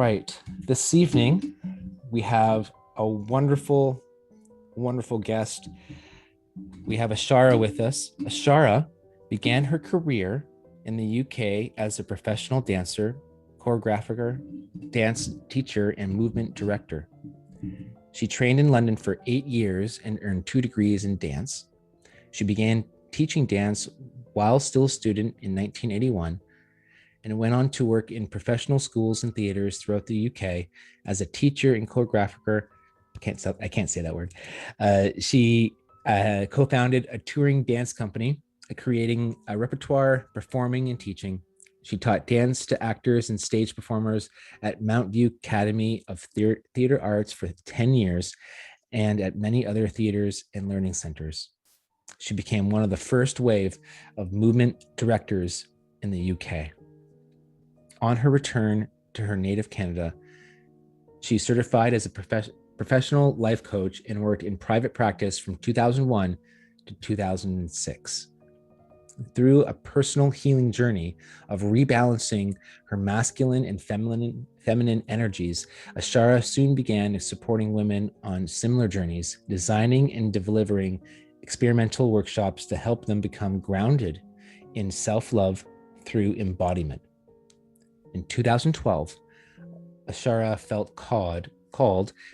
right. This evening, we have a wonderful guest. We have Ashara with us. Ashara began her career in the UK as a professional dancer, choreographer, dance teacher, and movement director. She trained in London for 8 years and earned 2 degrees in dance. She began teaching dance while still a student in 1981 and went on to work in professional schools and theaters throughout the UK as a teacher and choreographer. I can't say that word. She co-founded a touring dance company, creating a repertoire, performing, and teaching. She taught dance to actors and stage performers at Mount View Academy of Theater Arts for 10 years and at many other theaters and learning centers. She became one of the first wave of movement directors in the UK. On her return to her native Canada, she certified as a professional life coach and worked in private practice from 2001 to 2006. Through a personal healing journey of rebalancing her masculine and feminine energies, Ashara soon began supporting women on similar journeys, designing and delivering experimental workshops to help them become grounded in self-love through embodiment. In 2012, Ashara felt called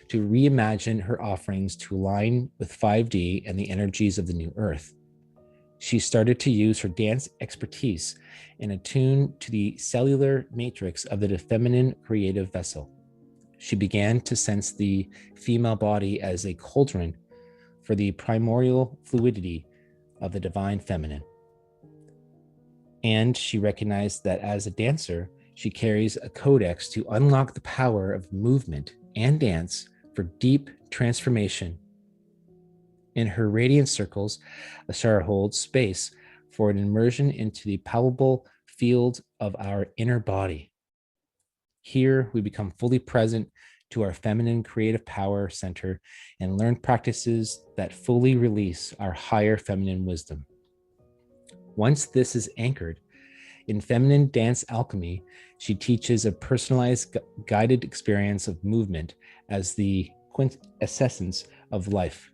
to reimagine her offerings to align with 5D and the energies of the new earth. She started to use her dance expertise and attune to the cellular matrix of the feminine creative vessel. She began to sense the female body as a cauldron for the primordial fluidity of the divine feminine. And she recognized that as a dancer, she carries a codex to unlock the power of movement and dance for deep transformation. In her radiant circles, Ashara holds space for an immersion into the palpable field of our inner body. Here, we become fully present to our feminine creative power center and learn practices that fully release our higher feminine wisdom. Once this is anchored in feminine dance alchemy, she teaches a personalized guided experience of movement as the quintessence of life.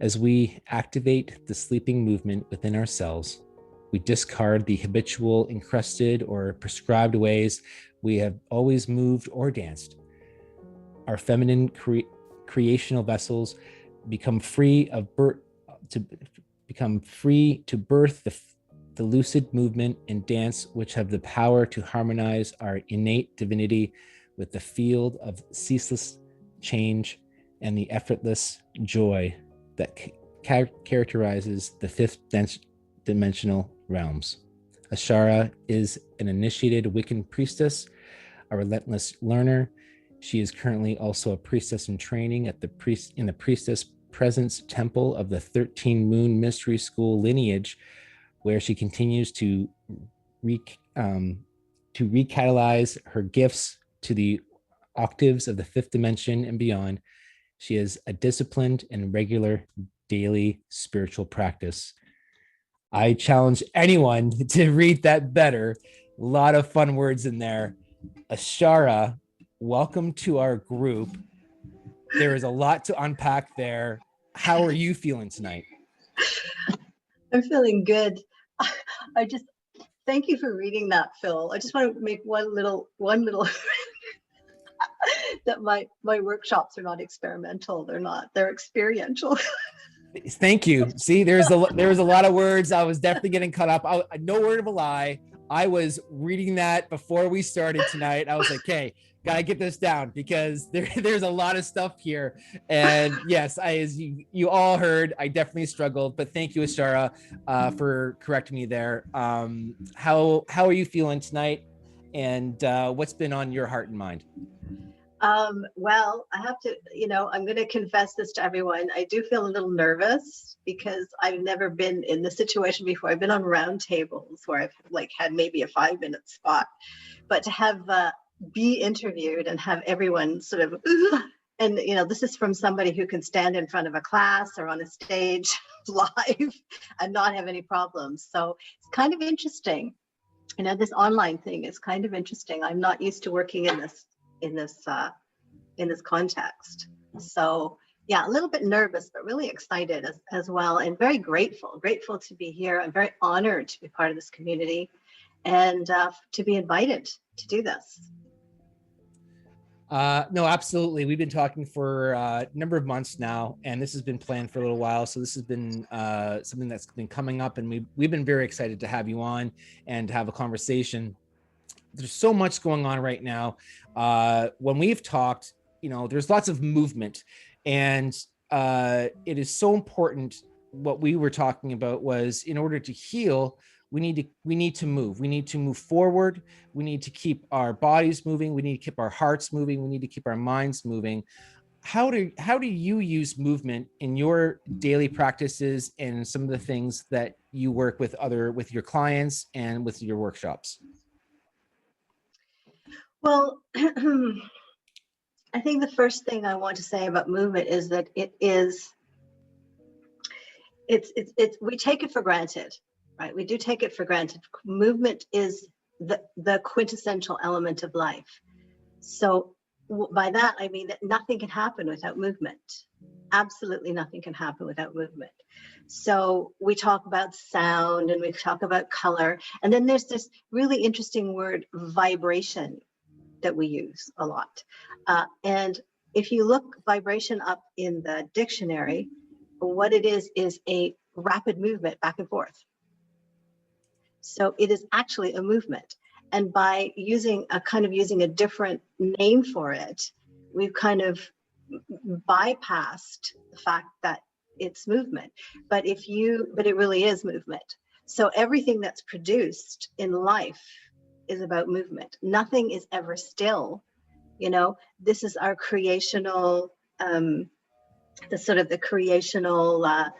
As we activate the sleeping movement within ourselves, we discard the habitual, encrusted, or prescribed ways we have always moved or danced. Our feminine creational vessels become free to birth the lucid movement and dance, which have the power to harmonize our innate divinity with the field of ceaseless change and the effortless joy that characterizes the fifth dimensional realms. Ashara is an initiated Wiccan priestess, a relentless learner. She is currently also a priestess in training at the Priestess Presence Temple of the 13 Moon Mystery School lineage, where she continues to recatalyze her gifts to the octaves of the fifth dimension and beyond. She is a disciplined and regular daily spiritual practice. I challenge anyone to read that better. A lot of fun words in there. Ashara, welcome to our group. There is a lot to unpack there. How are you feeling tonight? I'm feeling good. I just thank you for reading that, Phil. I just want to make one little that my workshops are not experimental. They're experiential. Thank you. See, there was a lot of words. I was definitely getting caught up. No word of a lie. I was reading that before we started tonight. I was like, hey, gotta get this down because there's a lot of stuff here. And yes, as you all heard, I definitely struggled, but thank you, Ashara, for correcting me there. How are you feeling tonight? And what's been on your heart and mind? Well, I have to, I'm going to confess this to everyone. I do feel a little nervous because I've never been in this situation before. I've been on round tables where I've had maybe a 5-minute spot, but to have be interviewed and have everyone sort of, and this is from somebody who can stand in front of a class or on a stage live and not have any problems. So it's kind of interesting. This online thing is kind of interesting. I'm not used to working in this in this context. So yeah, a little bit nervous, but really excited as well, and very grateful to be here. I'm very honored to be part of this community and to be invited to do this. No, absolutely. We've been talking for a number of months now, and this has been planned for a little while. So this has been something that's been coming up, and we've been very excited to have you on and have a conversation. There's so much going on right now. When we've talked, there's lots of movement, and it is so important. What we were talking about was, in order to heal, we need to move. We need to move forward. We need to keep our bodies moving. We need to keep our hearts moving. We need to keep our minds moving. How do you use movement in your daily practices and some of the things that you work with your clients and with your workshops? Well, I think the first thing I want to say about movement is that we take it for granted, right? We do take it for granted. Movement is the quintessential element of life. So by that, I mean that nothing can happen without movement. Absolutely nothing can happen without movement. So we talk about sound and we talk about color. And then there's this really interesting word, vibration, that we use a lot. And if you look vibration up in the dictionary, what it is a rapid movement back and forth. So it is actually a movement. And by using a different name for it, we've kind of bypassed the fact that it's movement. But it really is movement. So everything that's produced in life is about movement. Nothing is ever still. This is our creational, the creational, I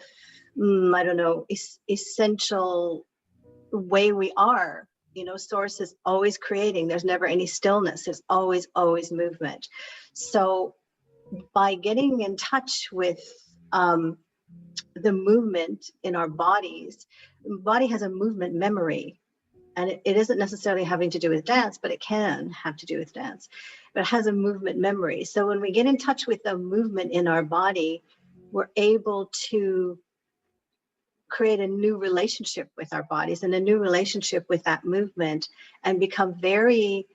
don't know, essential way we are. Source is always creating. There's never any stillness. There's always movement. So by getting in touch with the movement in our bodies, the body has a movement memory. And it isn't necessarily having to do with dance, but it can have to do with dance. But it has a movement memory. So when we get in touch with the movement in our body, we're able to create a new relationship with our bodies and a new relationship with that movement, and become very,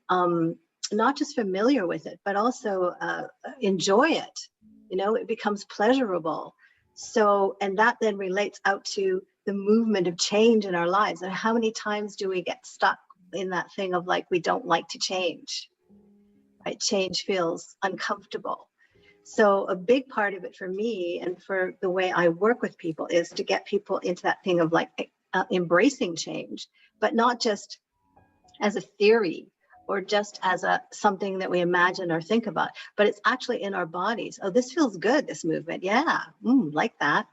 not just familiar with it, but also enjoy it. It becomes pleasurable. So, and that then relates out to the movement of change in our lives. And how many times do we get stuck in that thing of like, we don't like to change, right? Change feels uncomfortable. So a big part of it for me and for the way I work with people is to get people into that thing of like embracing change, but not just as a theory or just as something that we imagine or think about, but it's actually in our bodies. Oh, this feels good, this movement. Yeah, like that,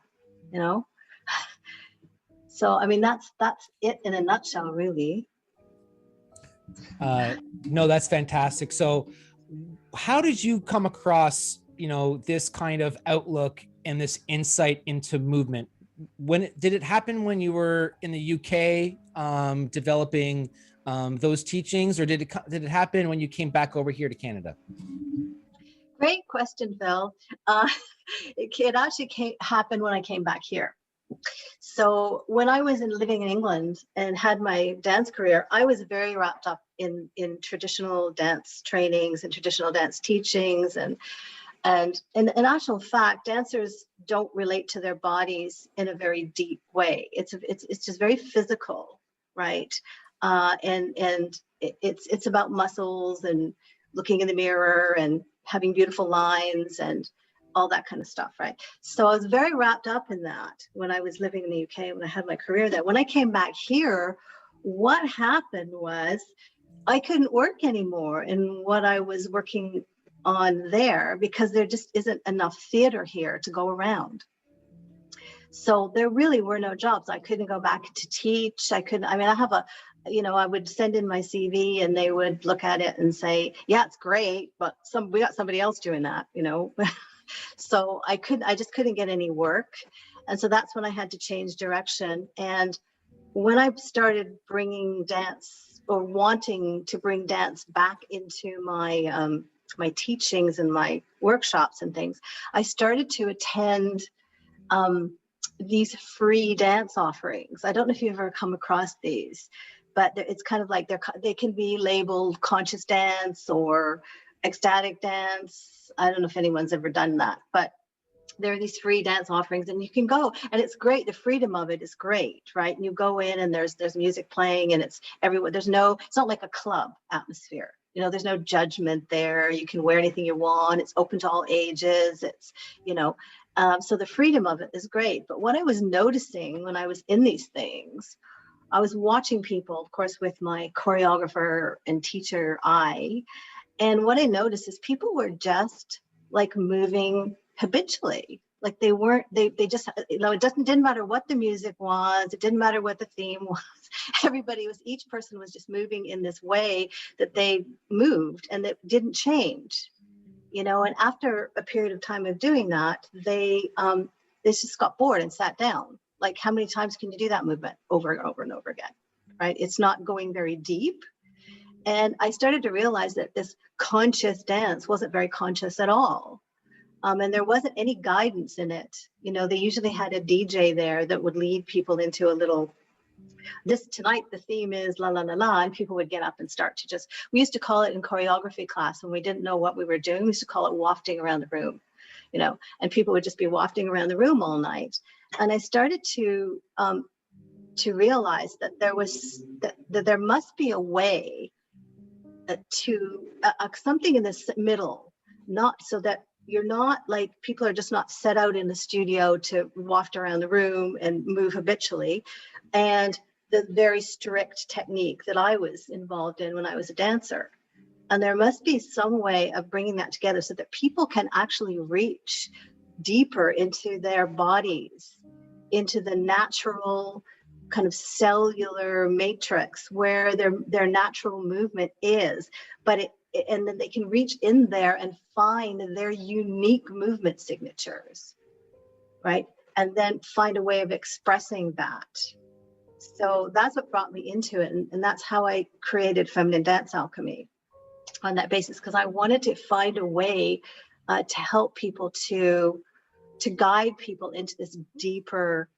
So, I mean, that's it in a nutshell, really. No, that's fantastic. So how did you come across, this kind of outlook and this insight into movement? Did it happen when you were in the UK developing those teachings, or did it happen when you came back over here to Canada? Great question, Phil. It actually happened when I came back here. So when I was living in England and had my dance career, I was very wrapped up in traditional dance trainings and traditional dance teachings, and in actual fact, dancers don't relate to their bodies in a very deep way. It's just very physical, right? And it's about muscles and looking in the mirror and having beautiful lines and all that kind of stuff, right? So I was very wrapped up in that when I was living in the UK, when I had my career there. When I came back here, what happened was I couldn't work anymore in what I was working on there, because there just isn't enough theater here to go around. So there really were no jobs. I couldn't go back to teach. I would send in my CV and they would look at it and say, yeah, it's great, but we got somebody else doing that, So I just couldn't get any work. And so that's when I had to change direction. And when I started bringing dance or wanting to bring dance back into my my teachings and my workshops and things, I started to attend these free dance offerings. I don't know if you've ever come across these, but it's kind of like they can be labeled conscious dance or ecstatic dance. I don't know if anyone's ever done that, but there are these free dance offerings, and you can go, and it's great. The freedom of it is great, right? And you go in, and there's music playing, and it's everywhere. It's not like a club atmosphere. You know, there's no judgment there. You can wear anything you want. It's open to all ages. It's, you know, so the freedom of it is great. But what I was noticing when I was in these things, I was watching people, of course, with my choreographer and teacher eye. And what I noticed is people were just like moving habitually. Like they just, you know, didn't matter what the music was. It didn't matter what the theme was. Each person was just moving in this way that they moved, and that didn't change, you know. And after a period of time of doing that, they just got bored and sat down. Like, how many times can you do that movement over and over and over again, right? It's not going very deep. And I started to realize that this conscious dance wasn't very conscious at all. And there wasn't any guidance in it. You know, they usually had a DJ there that would lead people into a little, tonight the theme is la la la la, and people would get up and start to just, we used to call it in choreography class when we didn't know what we were doing, we used to call it wafting around the room, you know, and people would just be wafting around the room all night. And I started to realize that there must be a way to something in this middle, not so that you're not like, people are just not set out in the studio to waft around the room and move habitually. And the very strict technique that I was involved in when I was a dancer. And there must be some way of bringing that together so that people can actually reach deeper into their bodies, into the natural kind of cellular matrix where their natural movement is, and then they can reach in there and find their unique movement signatures, right? And then find a way of expressing that. So that's what brought me into it. And that's how I created Feminine Dance Alchemy, on that basis, because I wanted to find a way to help people to guide people into this deeper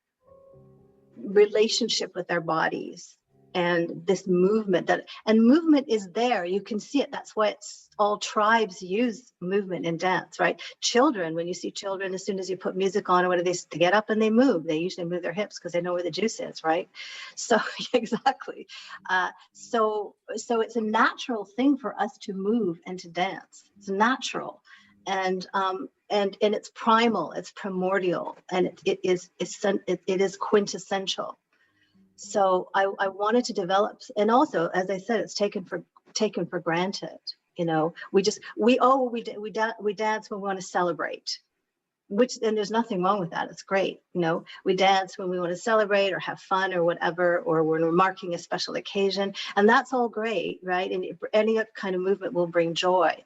relationship with their bodies, and this movement movement is there. You can see it. That's why all tribes use movement in dance, right? Children, when you see children, as soon as you put music on, what do they get up and they move. They usually move their hips because they know where the juice is, right? So exactly. So it's a natural thing for us to move and to dance. It's natural. And it's primal, it's primordial, and it is quintessential. So I wanted to develop, and also, as I said, it's taken for granted. You know, we dance when we want to celebrate, and there's nothing wrong with that. It's great. You know, we dance when we want to celebrate or have fun or whatever, or when we're marking a special occasion, and that's all great, right? And any kind of movement will bring joy,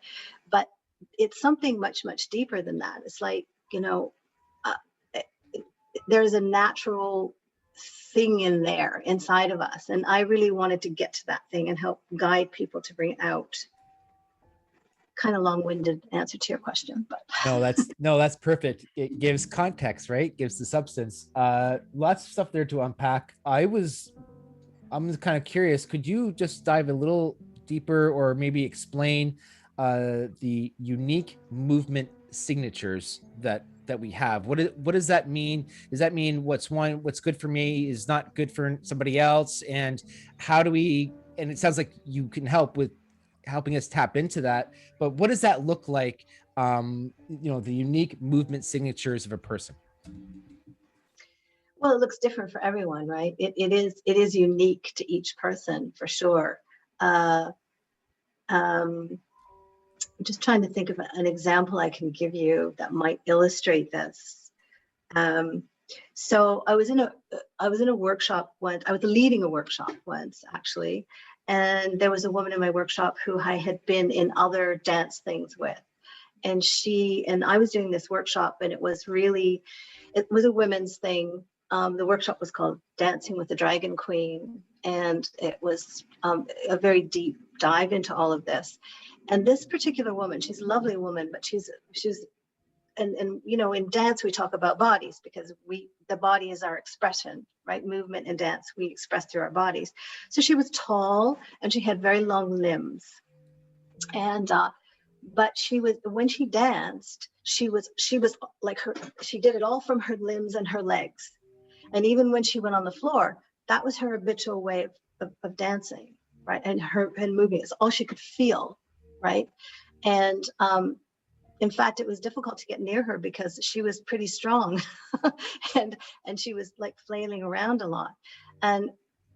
but it's something much, much deeper than that. It's like, you know, there's a natural thing in there inside of us. And I really wanted to get to that thing and help guide people to bring it out. Kind of long-winded answer to your question, but that's perfect. It gives context, right? Gives the substance. Lots of stuff there to unpack. I'm kind of curious, could you just dive a little deeper, or maybe explain the unique movement signatures that we have? What does that mean? Does that mean what's good for me is not good for somebody else? And how do we, and it sounds like you can help with helping us tap into that, but what does that look like? You know, the unique movement signatures of a person. Well, it looks different for everyone, right? It is unique to each person, for sure. I'm just trying to think of an example I can give you that might illustrate this. So I was in a workshop once. I was leading a workshop once, actually, and there was a woman in my workshop who I had been in other dance things with, and I was doing this workshop, and it was a women's thing, The workshop was called Dancing with the Dragon Queen, and it was a very deep dive into all of this. And this particular woman, she's a lovely woman, but she's and you know, in dance we talk about bodies because the body is our expression, right? Movement and dance we express through our bodies. So she was tall and she had very long limbs, and but she was, when she danced, she was like she did it all from her limbs and her legs. And even when she went on the floor, that was her habitual way of dancing, right? And moving, it's all she could feel, right? And in fact, it was difficult to get near her because she was pretty strong, and she was like flailing around a lot. And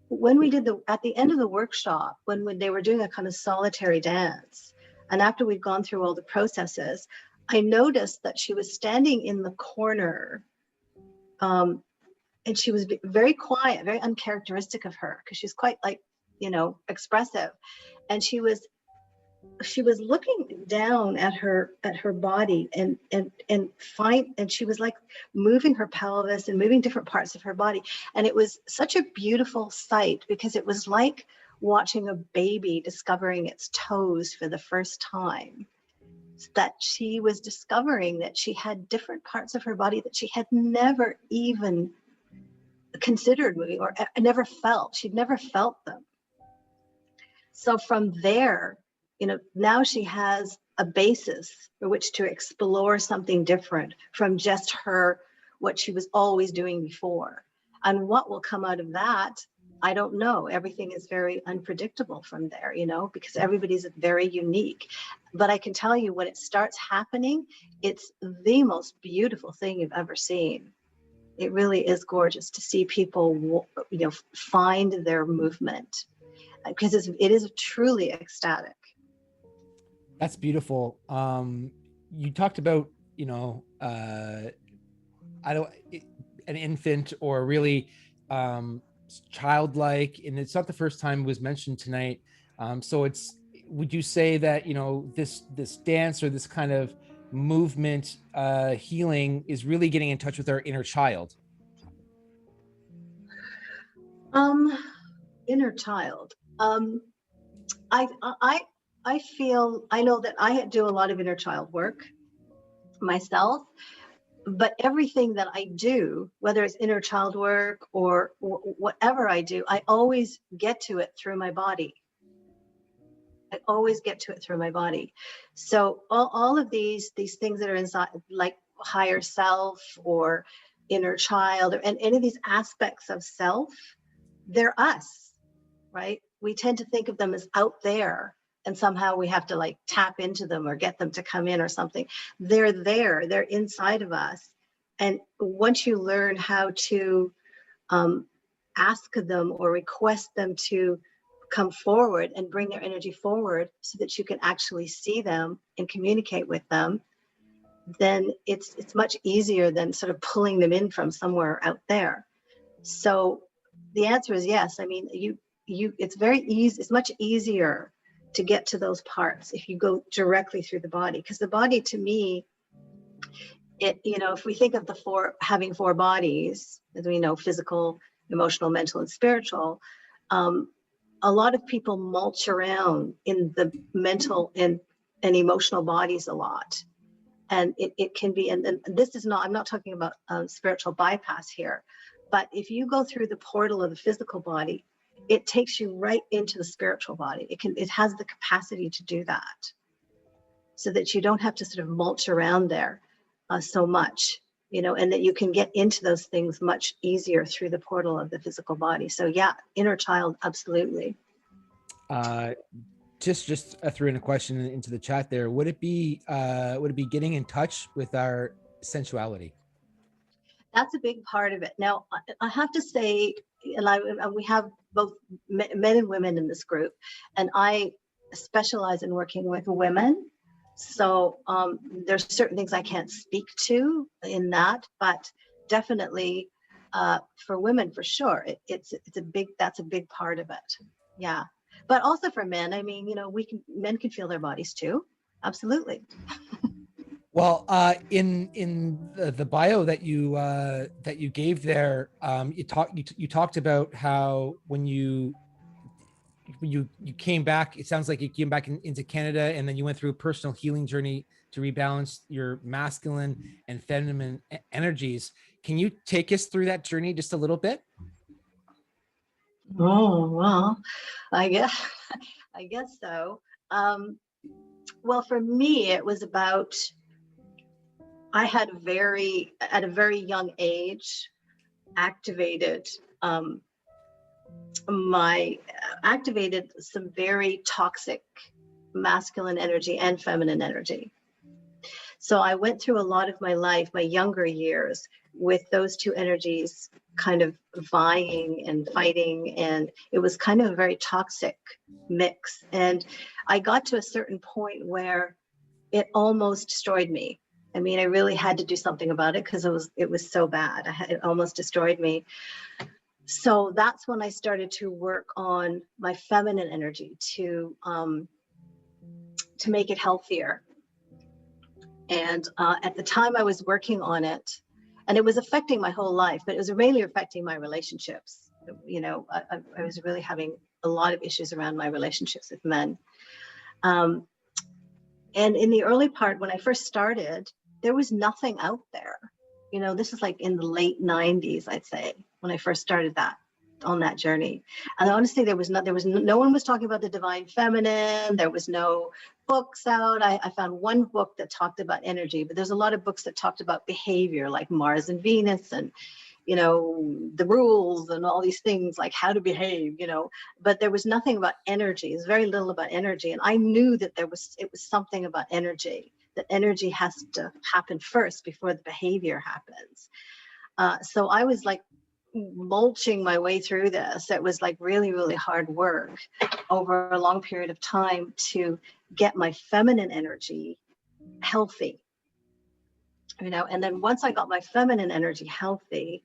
when we did at the end of the workshop, when they were doing a kind of solitary dance, and after we'd gone through all the processes, I noticed that she was standing in the corner, and she was very quiet, very uncharacteristic of her, because she's quite, like, you know, expressive. And she was looking down at her body, and she was like moving her pelvis and moving different parts of her body. And it was such a beautiful sight, because it was like watching a baby discovering its toes for the first time, that she was discovering that she had different parts of her body that she had never even considered moving, or never felt. She'd never felt them. So from there, you know, now she has a basis for which to explore something different from just what she was always doing before. And what will come out of that, I don't know. Everything is very unpredictable from there, you know, because everybody's very unique. But I can tell you, when it starts happening, it's the most beautiful thing you've ever seen. It really is gorgeous to see people, you know, find their movement, because it is truly ecstatic. That's beautiful. You talked about, you know, I don't, an infant, or really childlike, and it's not the first time it was mentioned tonight. So would you say that, you know, this dance, or this kind of movement healing, is really getting in touch with our inner child? Inner child. I I I feel, I know that I do a lot of inner child work myself, but everything that I do, whether it's inner child work or whatever I do, I always get to it through my body. I always get to it through my body. So all of these things that are inside, like higher self or inner child, and any of these aspects of self, they're us, right? We tend to think of them as out there, and somehow we have to like tap into them or get them to come in or something. They're there, they're inside of us. And once you learn how to ask them or request them to come forward and bring their energy forward so that you can actually see them and communicate with them, then it's much easier than sort of pulling them in from somewhere out there. So the answer is yes. I mean, it's very easy. It's much easier to get to those parts if you go directly through the body, because the body, to me, you know, if we think of having four bodies, as we know, physical, emotional, mental, and spiritual, a lot of people mulch around in the mental and emotional bodies a lot. And it can be, and this is not, I'm not talking about spiritual bypass here, but if you go through the portal of the physical body, it takes you right into the spiritual body. It has the capacity to do that, so that you don't have to sort of mulch around there so much, you know, and that you can get into those things much easier through the portal of the physical body. So yeah, inner child, absolutely. Just threw in a question into the chat there. Would it be getting in touch with our sensuality? That's a big part of it. Now, I have to say, and we have both men and women in this group, and I specialize in working with women. So there's certain things I can't speak to in that, but definitely for women, for sure, that's a big part of it. Yeah, but also for men. I mean, you know, men can feel their bodies too. Absolutely. Well, in the bio that you gave there, you talked about how when you came back, it sounds like you came back into Canada, and then you went through a personal healing journey to rebalance your masculine and feminine energies. Can you take us through that journey just a little bit? Oh, well, I guess I guess so. Um, well, for me, it was about I had at a very young age activated um, my activated some very toxic masculine energy and feminine energy. So I went through a lot of my life, my younger years, with those two energies kind of vying and fighting. And it was kind of a very toxic mix. And I got to a certain point where it almost destroyed me. I mean, I really had to do something about it because it was so bad. It almost destroyed me. So that's when I started to work on my feminine energy to make it healthier. And at the time I was working on it, and it was affecting my whole life, but it was mainly affecting my relationships. You know, I was really having a lot of issues around my relationships with men. Um, and in the early part, when I first started, there was nothing out there. You know, this is like in the late 90s, I'd say, when I first started that on that journey. And honestly, no one was talking about the divine feminine. There was no books out. I found one book that talked about energy, but there's a lot of books that talked about behavior, like Mars and Venus, and you know, the rules and all these things, like how to behave, you know, but there was nothing about energy. There's very little about energy. And I knew that it was something about energy, that energy has to happen first before the behavior happens. So I was like mulching my way through this. It was like really, really hard work over a long period of time to get my feminine energy healthy, you know. And then once I got my feminine energy healthy,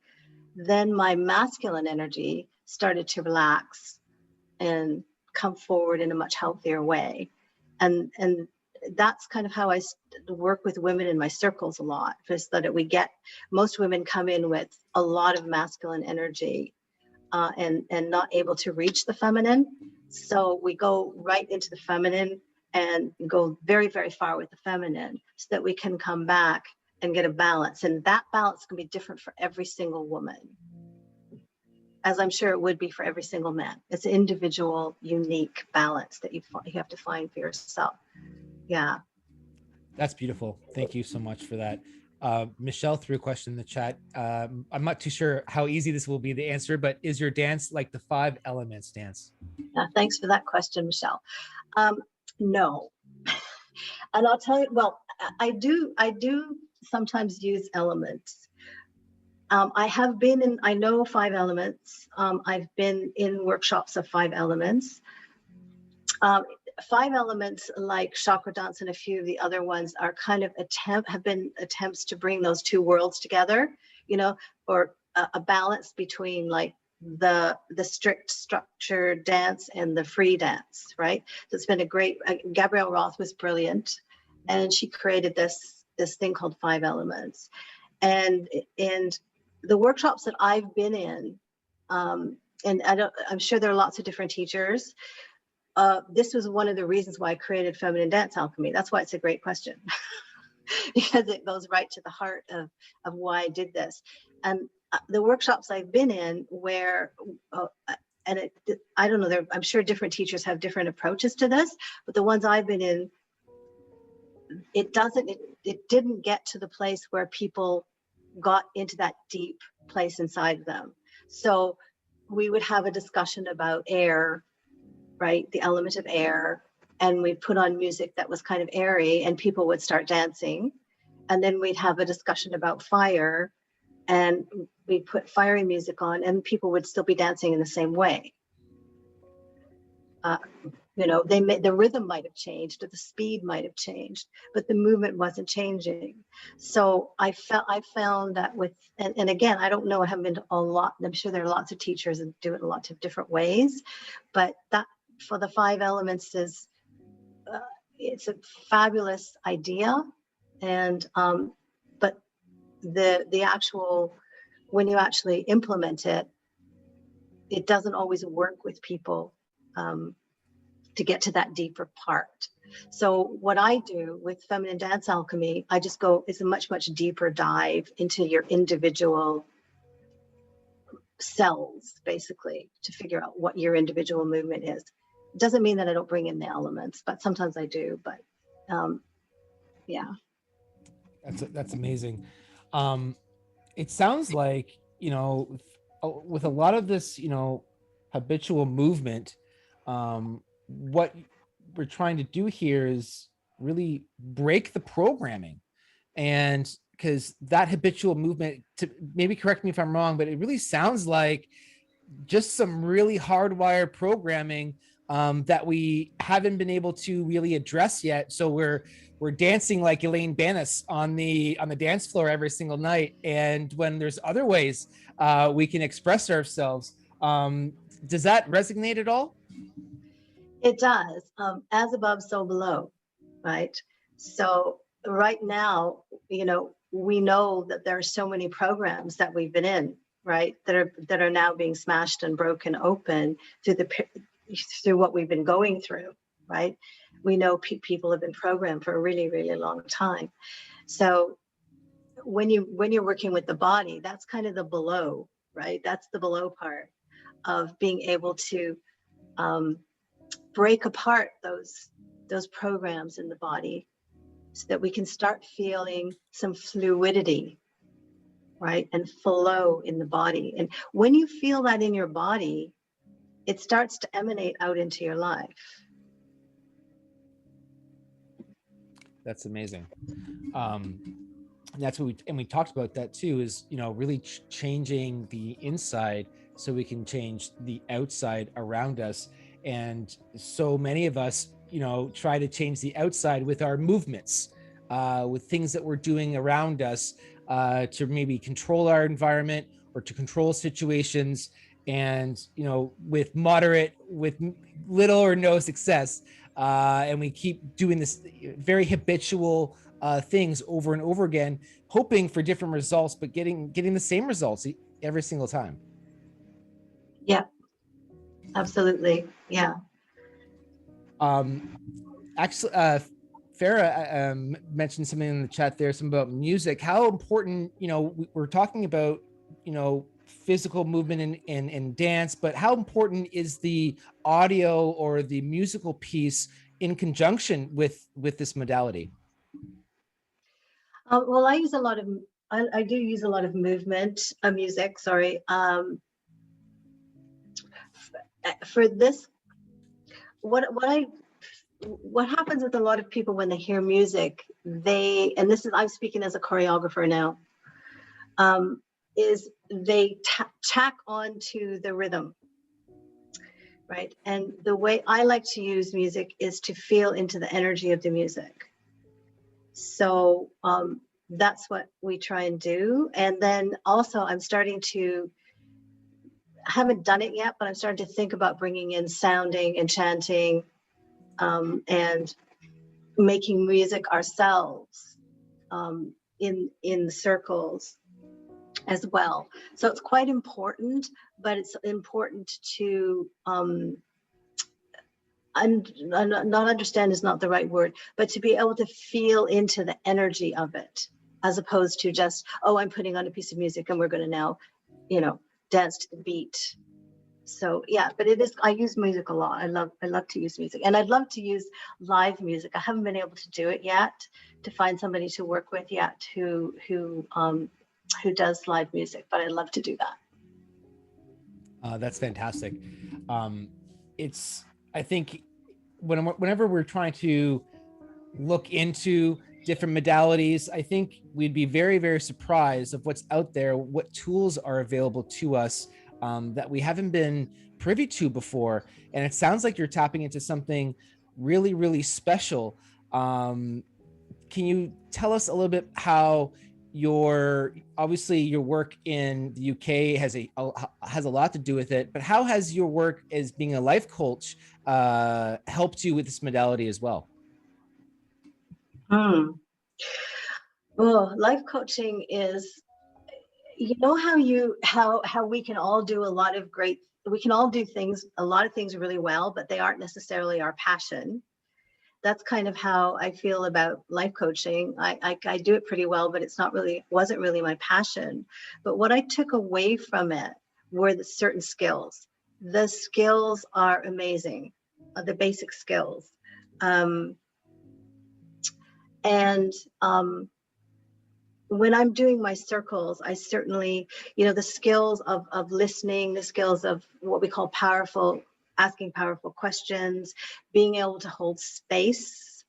then my masculine energy started to relax and come forward in a much healthier way. And that's kind of how I work with women in my circles a lot, is that most women come in with a lot of masculine energy and not able to reach the feminine. So we go right into the feminine and go very, very far with the feminine so that we can come back and get a balance. And that balance can be different for every single woman, as I'm sure it would be for every single man. It's an individual, unique balance that you have to find for yourself. Yeah. That's beautiful. Thank you so much for that. Michelle threw a question in the chat. I'm not too sure how easy this will be to answer, but is your dance like the 5 elements dance? Thanks for that question, Michelle. No. And I'll tell you, well, I do sometimes use elements. I know 5 elements. I've been in workshops of 5 elements. Um, 5 elements like chakra dance and a few of the other ones are kind of have been attempts to bring those two worlds together, you know, or a balance between like the strict structured dance and the free dance, right? So it's been a great, Gabrielle Roth was brilliant, and she created this thing called 5 elements. And the workshops that I've been in, and I'm sure there are lots of different teachers. This was one of the reasons why I created Feminine Dance Alchemy. That's why it's a great question, because it goes right to the heart of why I did this. And the workshops I've been in where, I don't know, I'm sure different teachers have different approaches to this, but the ones I've been in, it didn't get to the place where people got into that deep place inside them. So we would have a discussion about air, right? The element of air. And we'd put on music that was kind of airy and people would start dancing. And then we'd have a discussion about fire and we'd put fiery music on and people would still be dancing in the same way. You know, the rhythm might have changed or the speed might have changed, but the movement wasn't changing. So I found that and again, I don't know, I haven't been to a lot, I'm sure there are lots of teachers that do it in lots of different ways, but that for the 5 elements is, it's a fabulous idea. And but the actual, when you actually implement it, it doesn't always work with people to get to that deeper part. So what I do with feminine dance alchemy, I just go, it's a much deeper dive into your individual cells, basically, to figure out what your individual movement is. It doesn't mean that I don't bring in the elements, but sometimes I do. But yeah. That's amazing. It sounds like, with a lot of this, habitual movement, what we're trying to do here is really break the programming. And because that habitual movement, to maybe correct me if I'm wrong, but it really sounds like just some really hardwired programming that we haven't been able to really address yet. So we're dancing like Elaine Bannis on the dance floor every single night. And when there's other ways we can express ourselves, does that resonate at all? It does. As above, so below, right? So right now, we know that there are so many programs that we've been in, right, that are now being smashed and broken open through what we've been going through, right? We know people have been programmed for a really, really long time. So when you're working with the body, that's kind of the below, right? That's the below part of being able to break apart those programs in the body so that we can start feeling some fluidity, right, and flow in the body. And when you feel that in your body, it starts to emanate out into your life. That's amazing. That's what we talked about that too, is really changing the inside so we can change the outside around us. And so many of us try to change the outside with our movements, with things that we're doing around us, to maybe control our environment or to control situations. And with little or no success, and we keep doing this very habitual things over and over again, hoping for different results, but getting the same results every single time. Yeah, absolutely. Yeah. Actually, Farah mentioned something in the chat there, something about music. How important, we're talking about, physical movement and dance, but how important is the audio or the musical piece in conjunction with this modality? Well, I do use a lot of music, sorry. For this, what happens with a lot of people when they hear music, I'm speaking as a choreographer now, is they tack on to the rhythm, right? And the way I like to use music is to feel into the energy of the music. So that's what we try and do. And then also I haven't done it yet, but I'm starting to think about bringing in sounding and chanting, and making music ourselves, in circles as well. So it's quite important, but it's important to not understand is not the right word, but to be able to feel into the energy of it, as opposed to just, oh, I'm putting on a piece of music and we're going to now, dance to the beat. So yeah, but I use music a lot. I love to use music, and I'd love to use live music. I haven't been able to do it yet, to find somebody to work with yet who does live music, but I'd love to do that. That's fantastic. I think whenever we're trying to look into different modalities, I think we'd be very, very surprised of what's out there, what tools are available to us that we haven't been privy to before. And it sounds like you're tapping into something really, really special. Can you tell us a little bit how obviously your work in the UK has a lot to do with it, but how has your work as being a life coach helped you with this modality as well? Well, life coaching is, you know, how we can all do a lot of great, we can all do things, a lot of things really well, but they aren't necessarily our passion. That's kind of how I feel about life coaching. I do it pretty well, but it's not really, wasn't really my passion. But what I took away from it were the certain skills. The skills are amazing, the basic skills. Um, and When I'm doing my circles, I certainly, you know, the skills of listening, the skills of what we call powerful, asking powerful questions, being able to hold space,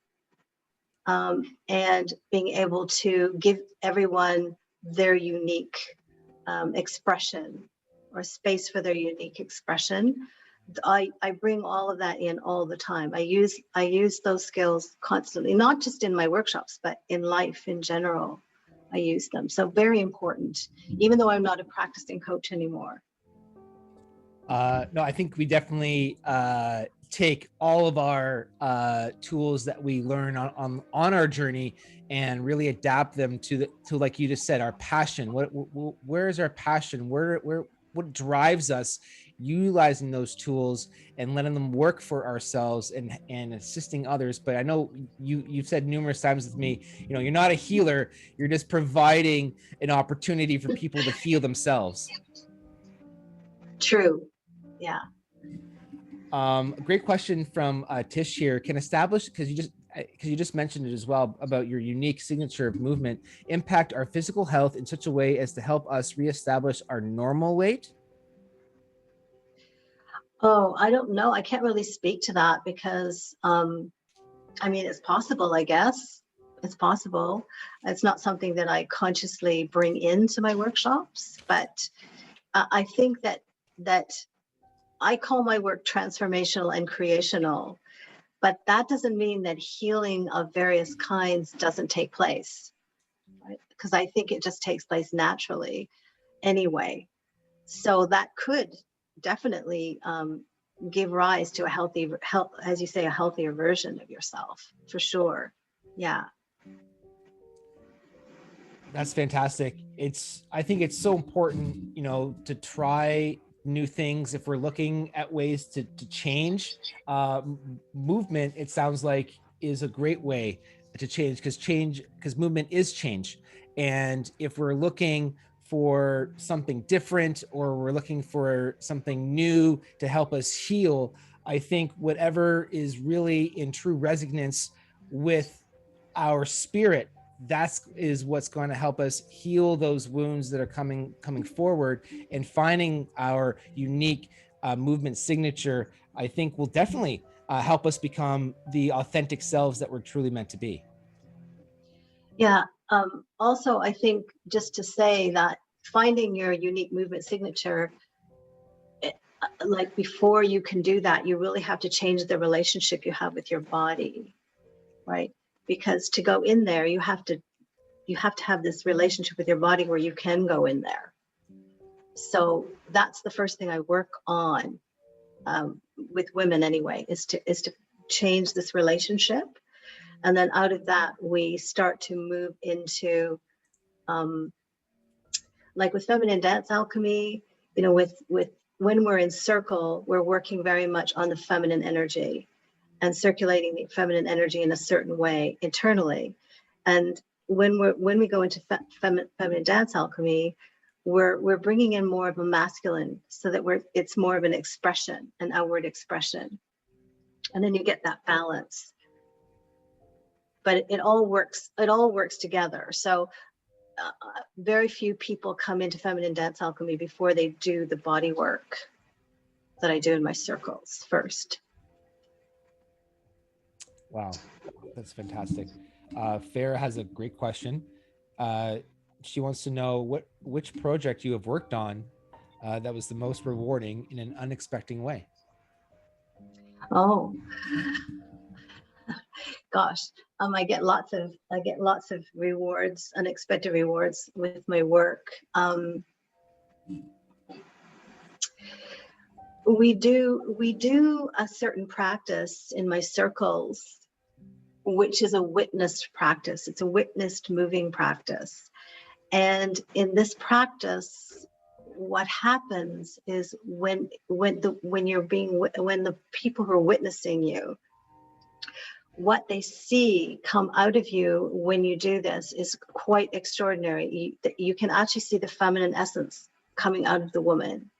and being able to give everyone their unique expression, or space for their unique expression. I bring all of that in all the time. I use those skills constantly, not just in my workshops, but in life in general. I use them. So very important, even though I'm not a practicing coach anymore. No, I think we definitely take all of our tools that we learn on our journey and really adapt them to like you just said, our passion. Where is our passion? Where what drives us? Utilizing those tools and letting them work for ourselves and assisting others. But I know you've said numerous times with me, you know, you're not a healer. You're just providing an opportunity for people to heal themselves. True. Yeah. Great question from Tish here. Can establish, because you just mentioned it as well, about your unique signature of movement, impact our physical health in such a way as to help us reestablish our normal weight? Oh, I don't know. I can't really speak to that because, I mean, it's possible, I guess. It's possible. It's not something that I consciously bring into my workshops, but I think that I call my work transformational and creational, but that doesn't mean that healing of various kinds doesn't take place, right? Because I think it just takes place naturally anyway. So that could definitely give rise to a healthy, as you say, a healthier version of yourself, for sure. Yeah. That's fantastic. I think it's so important, you know, to try new things if we're looking at ways to change. Movement, it sounds like, is a great way to change, because movement is change. And if we're looking for something different, or we're looking for something new to help us heal, I think whatever is really in true resonance with our spirit, that's is what's going to help us heal those wounds that are coming forward. And finding our unique movement signature, I think, will definitely help us become the authentic selves that we're truly meant to be. Yeah. Also, I think just to say that finding your unique movement signature, like before you can do that, you really have to change the relationship you have with your body, right? Because to go in there, you have to have this relationship with your body where you can go in there. So that's the first thing I work on, with women anyway, is to change this relationship. And then out of that, we start to move into, like with feminine dance alchemy, you know, with when we're in circle, we're working very much on the feminine energy and circulating the feminine energy in a certain way internally. And when we go into feminine dance alchemy, we're bringing in more of a masculine, so that it's more of an expression, an outward expression, and then you get that balance. But it all works together. So very few people come into feminine dance alchemy before they do the body work that I do in my circles first. Wow, that's fantastic. Farah has a great question. She wants to know which project you have worked on that was the most rewarding in an unexpected way. Oh gosh, I get lots of rewards, unexpected rewards with my work. We do a certain practice in my circles which is a witnessed practice. It's a witnessed moving practice. And in this practice, what happens is when the people who are witnessing you, what they see come out of you when you do this is quite extraordinary. You can actually see the feminine essence coming out of the woman.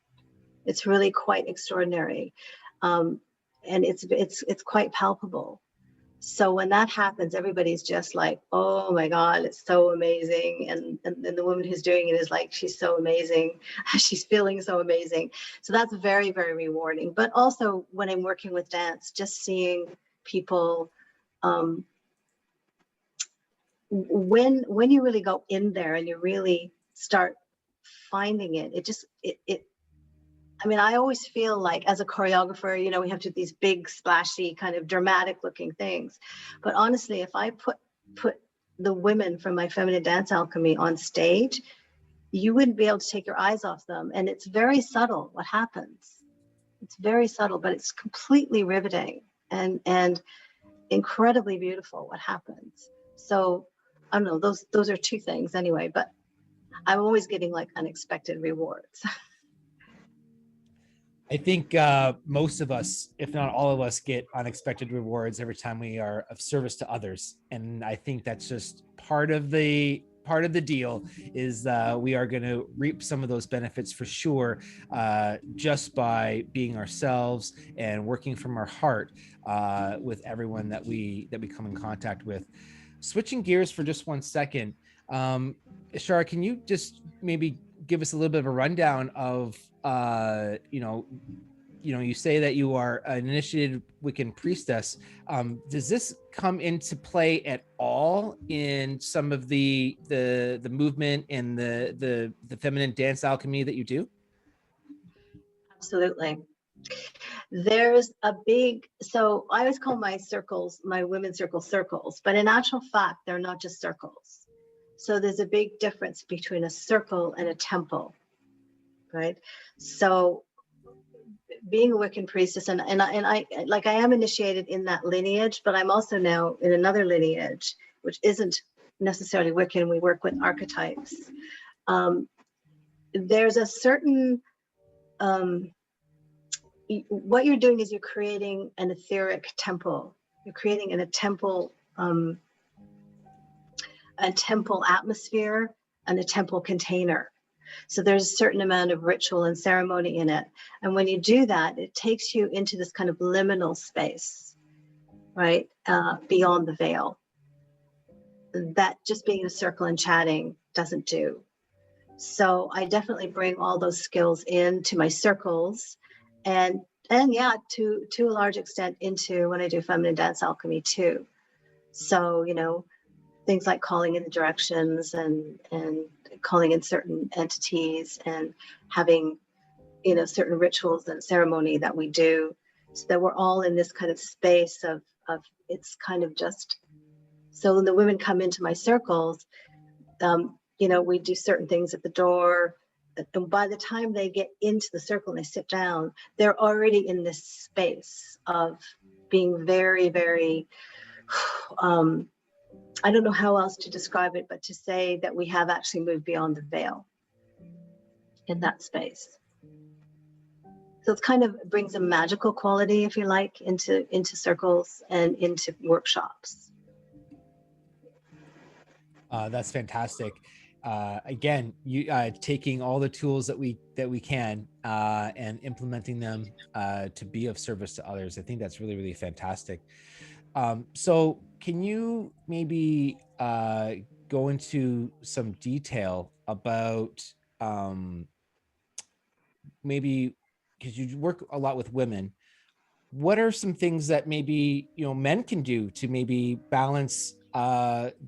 It's really quite extraordinary, and it's quite palpable. So when that happens, everybody's just like, oh my God, it's so amazing. And the woman who's doing it is like, she's so amazing. She's feeling so amazing. So that's very, very rewarding. But also when I'm working with dance, just seeing people, when you really go in there and you really start finding it, I mean, I always feel like as a choreographer, you know, we have to do these big, splashy, kind of dramatic looking things. But honestly, if I put the women from my feminine dance alchemy on stage, you wouldn't be able to take your eyes off them. And it's very subtle what happens. It's very subtle, but it's completely riveting and incredibly beautiful what happens. So I don't know, those are two things anyway, but I'm always getting like unexpected rewards. I think most of us, if not all of us, get unexpected rewards every time we are of service to others, and I think that's just part of the deal. Is we are going to reap some of those benefits for sure, just by being ourselves and working from our heart with everyone that we come in contact with. Switching gears for just 1 second, Ashara, can you just maybe give us a little bit of a rundown of you say that you are an initiated Wiccan priestess. Does this come into play at all in some of the movement and the feminine dance alchemy that you do? Absolutely. There's a big, so I always call my circles, my women's circles, but in actual fact, they're not just circles. So there's a big difference between a circle and a temple, right? So being a Wiccan priestess, and I like, I am initiated in that lineage, but I'm also now in another lineage, which isn't necessarily Wiccan. We work with archetypes. There's a certain, what you're doing is you're creating an etheric temple. You're creating a temple atmosphere and a temple container. So there's a certain amount of ritual and ceremony in it. And when you do that, it takes you into this kind of liminal space, right? Beyond the veil. That just being in a circle and chatting doesn't do. So I definitely bring all those skills into my circles, and yeah, to a large extent into when I do feminine dance alchemy too. So, you know, things like calling in the directions and calling in certain entities and having, you know, certain rituals and ceremony that we do, so that we're all in this kind of space of it's kind of just, so when the women come into my circles, you know, we do certain things at the door, and by the time they get into the circle and they sit down, they're already in this space of being very, very I don't know how else to describe it, but to say that we have actually moved beyond the veil in that space. So it kind of brings a magical quality, if you like, into circles and into workshops. That's fantastic. Again, you taking all the tools that we can and implementing them to be of service to others. I think that's really, really fantastic. So can you maybe go into some detail about maybe, because you work a lot with women, what are some things that maybe, you know, men can do to maybe balance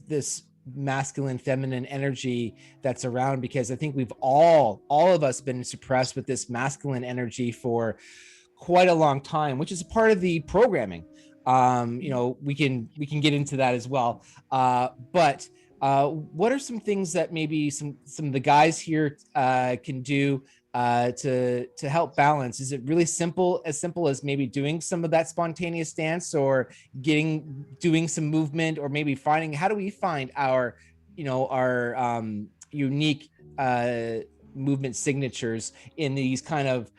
this masculine feminine energy that's around? Because I think we've all of us been suppressed with this masculine energy for quite a long time, which is a part of the programming. You know, we can get into that as well, but what are some things that maybe some of the guys here can do to help balance? Is it really simple as maybe doing some of that spontaneous dance, or doing some movement, or maybe finding, how do we find our, our unique movement signatures in these kind of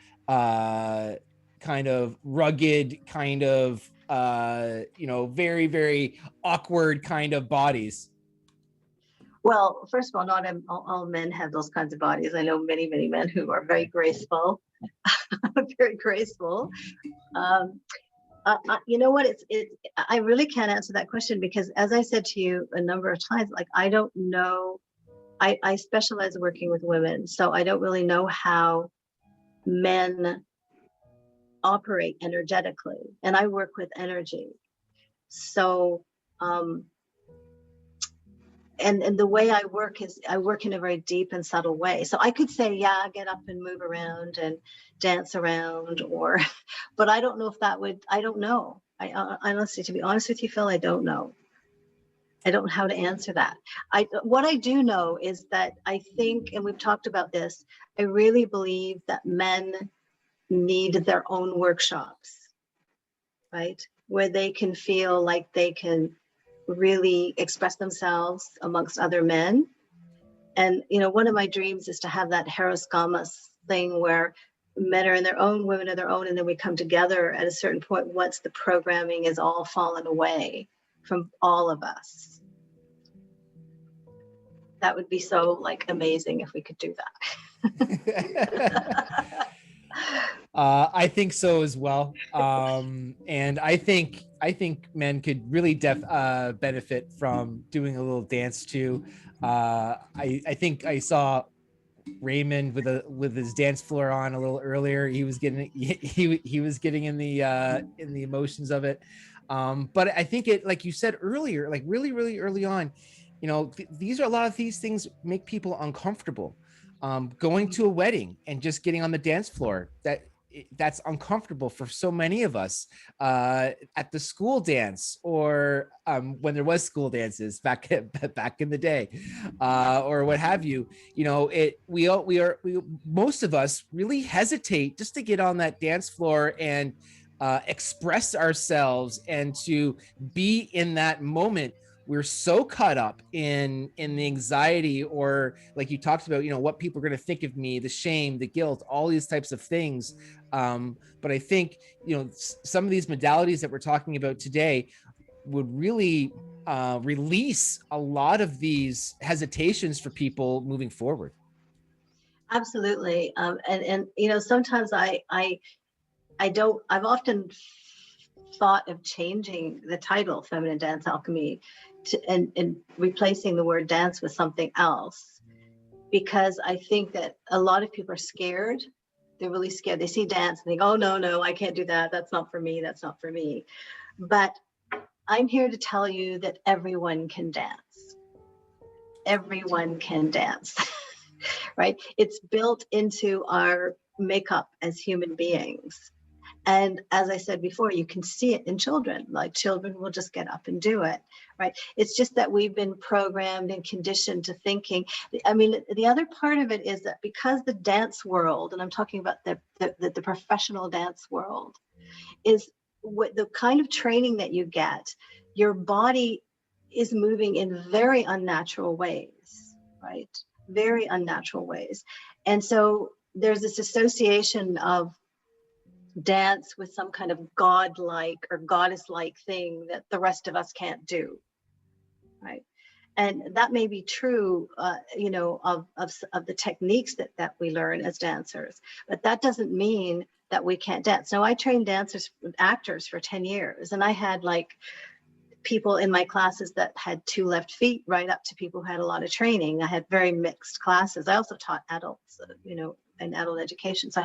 rugged, kind of very, very awkward kind of bodies? Well, first of all, not all men have those kinds of bodies. I know many, many men who are very graceful, very graceful. Um, you know what? I really can't answer that question because, as I said to you a number of times, like I don't know. I specialize working with women, so I don't really know how men operate energetically, and I work with energy. So, and the way I work is I work in a very deep and subtle way. So I could say, yeah, get up and move around and dance around, or, but I don't know if that would. I don't know. I honestly, to be honest with you, Phil, I don't know. I don't know how to answer that. What I do know is that I think, and we've talked about this, I really believe that men need their own workshops, right? Where they can feel like they can really express themselves amongst other men. And, one of my dreams is to have that Hieroskamas thing where men are in their own, women are their own, and then we come together at a certain point once the programming is all fallen away from all of us. That would be so amazing if we could do that. I think so as well, and I think men could really benefit from doing a little dance too. I think I saw Raymond with his dance floor on a little earlier. He was getting he was getting in the emotions of it. But I think it, like you said earlier, like really, really early on, these are a lot of these things make people uncomfortable. Going to a wedding and just getting on the dance floor, that's uncomfortable for so many of us. At the school dance, or when there was school dances back in the day, or what have you. Most of us really hesitate just to get on that dance floor and express ourselves and to be in that moment. We're so caught up in the anxiety, or like you talked about, what people are going to think of me, the shame, the guilt, all these types of things. But I think, some of these modalities that we're talking about today would really release a lot of these hesitations for people moving forward. Absolutely. And sometimes I've often thought of changing the title Feminine Dance Alchemy and replacing the word dance with something else, because I think that a lot of people are scared. They're really scared. They see dance and think, oh, no, I can't do that. That's not for me. That's not for me. But I'm here to tell you that everyone can dance. Everyone can dance, right? It's built into our makeup as human beings. And as I said before, you can see it in children. Like children will just get up and do it, right? It's just that we've been programmed and conditioned to thinking. I mean, the other part of it is that because the dance world, and I'm talking about the professional dance world, is what the kind of training that you get, your body is moving in very unnatural ways, right? Very unnatural ways. And so there's this association of dance with some kind of godlike or goddess-like thing that the rest of us can't do, right? And that may be true, of the techniques that we learn as dancers, but that doesn't mean that we can't dance. Now, I trained actors for 10 years, and I had people in my classes that had 2 left feet, right up to people who had a lot of training. I had very mixed classes. I also taught adults, in adult education. So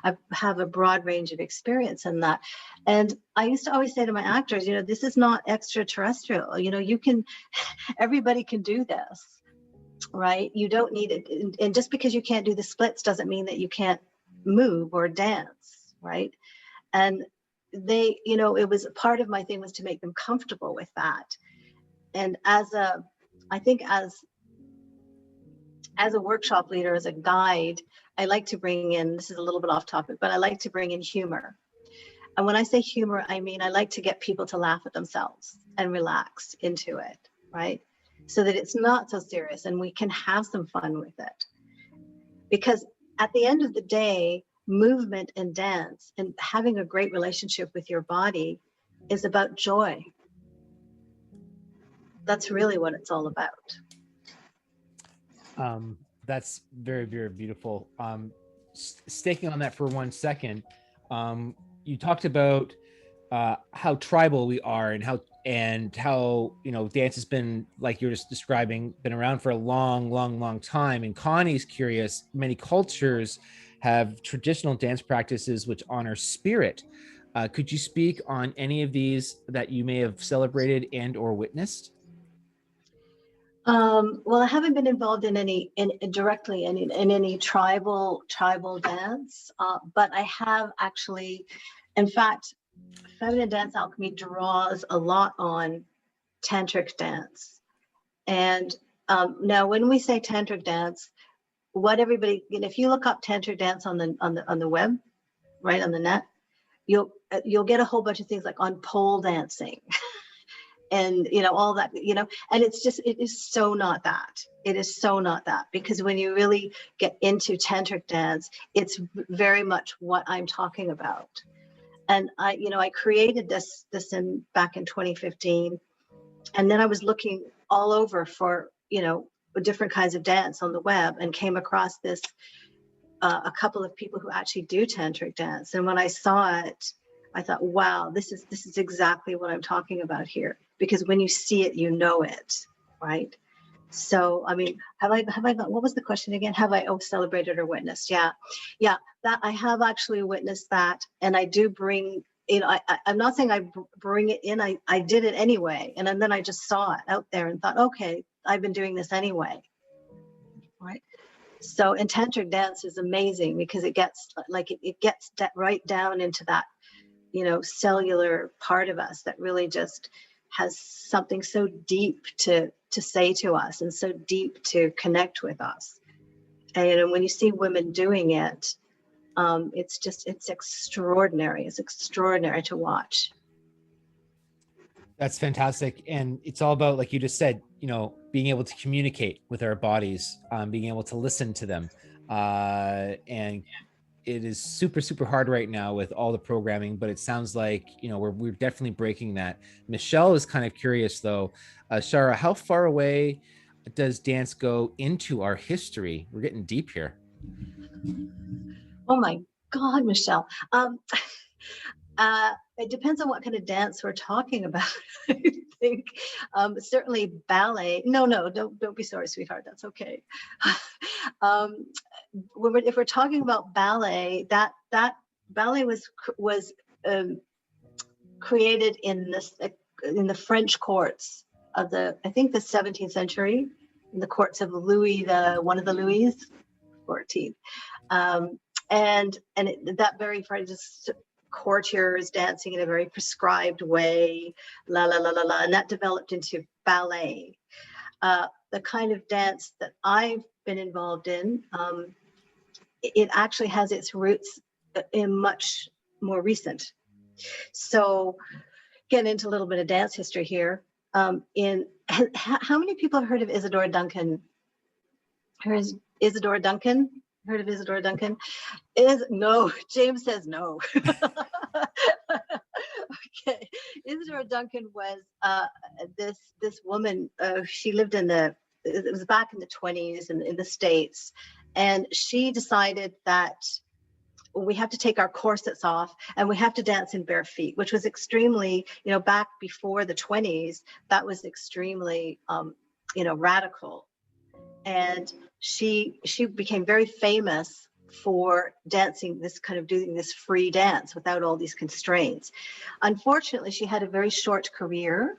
I have a broad range of experience in that. And I used to always say to my actors, this is not extraterrestrial. Everybody can do this, right? You don't need it. And just because you can't do the splits doesn't mean that you can't move or dance, right? And it was part of my thing was to make them comfortable with that. And I think as as a workshop leader, as a guide, I like to bring in, this is a little bit off topic, but I like to bring in humor. And when I say humor, I mean, I like to get people to laugh at themselves and relax into it, right? So that it's not so serious and we can have some fun with it. Because at the end of the day, movement and dance and having a great relationship with your body is about joy. That's really what it's all about. That's very, very beautiful. Sticking on that for 1 second, you talked about how tribal we are and how dance has been, like you're just describing, been around for a long time. And Connie's curious, many cultures have traditional dance practices which honor spirit. Could you speak on any of these that you may have celebrated and or witnessed? Well, I haven't been involved in any directly in any tribal dance, but I have actually, in fact, feminine dance alchemy draws a lot on tantric dance. And now, when we say tantric dance, what everybody, if you look up tantric dance on the web, right on the net, you'll get a whole bunch of things like on pole dancing and all that, and it is so not that. It is so not that, because when you really get into tantric dance, it's very much what I'm talking about. And I created this back in 2015, and then I was looking all over for different kinds of dance on the web, and came across this a couple of people who actually do tantric dance. And when I saw it, I thought, wow, this is exactly what I'm talking about here. Because when you see it, you know it, right? So, I mean, have I what was the question again? Have I celebrated or witnessed? Yeah, that I have actually witnessed that, and I do bring. I'm not saying I bring it in. I did it anyway, and then I just saw it out there and thought, okay, I've been doing this anyway, right? So, and tantric dance is amazing because it gets right down into that cellular part of us that really just has something so deep to say to us and so deep to connect with us. And when you see women doing it, it's extraordinary. It's extraordinary to watch. That's fantastic. And it's all about, like you just said, being able to communicate with our bodies, being able to listen to them. And it is super, super hard right now with all the programming, but it sounds like, we're definitely breaking that. Michelle is kind of curious though. Shara, how far away does dance go into our history? We're getting deep here. Oh my God, Michelle. It depends on what kind of dance we're talking about. I think certainly ballet. No, don't be sorry, sweetheart. That's okay. If we're talking about ballet, that ballet was created in the French courts of I think the 17th century, in the courts of Louis, one of the Louis 14th. That very just courtiers dancing in a very prescribed way, la la la la la, and that developed into ballet. The kind of dance that I've been involved in, it actually has its roots in much more recent. So, get into a little bit of dance history here. How many people have heard of Isadora Duncan? Isadora Duncan? Heard of Isadora Duncan? No, James says no. Okay, Isadora Duncan was this woman. She lived it was back in the 20s in the States, and she decided that we have to take our corsets off and we have to dance in bare feet, which was extremely, back before the 20s, that was extremely, radical. And she became very famous for dancing doing this free dance without all these constraints. Unfortunately, she had a very short career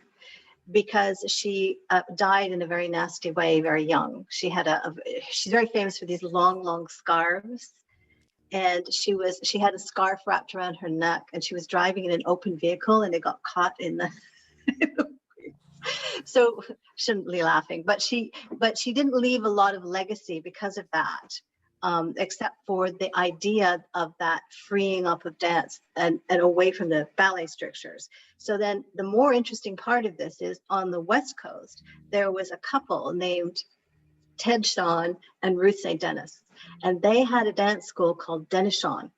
because she died in a very nasty way, very young. She's very famous for these long scarves. And she had a scarf wrapped around her neck, and she was driving in an open vehicle, and it got caught in the So shouldn't be laughing, but she didn't leave a lot of legacy because of that, except for the idea of that freeing up of dance and away from the ballet strictures. So then the more interesting part of this is on the West Coast, there was a couple named Ted Shawn and Ruth St. Denis, and they had a dance school called Denis Shawn.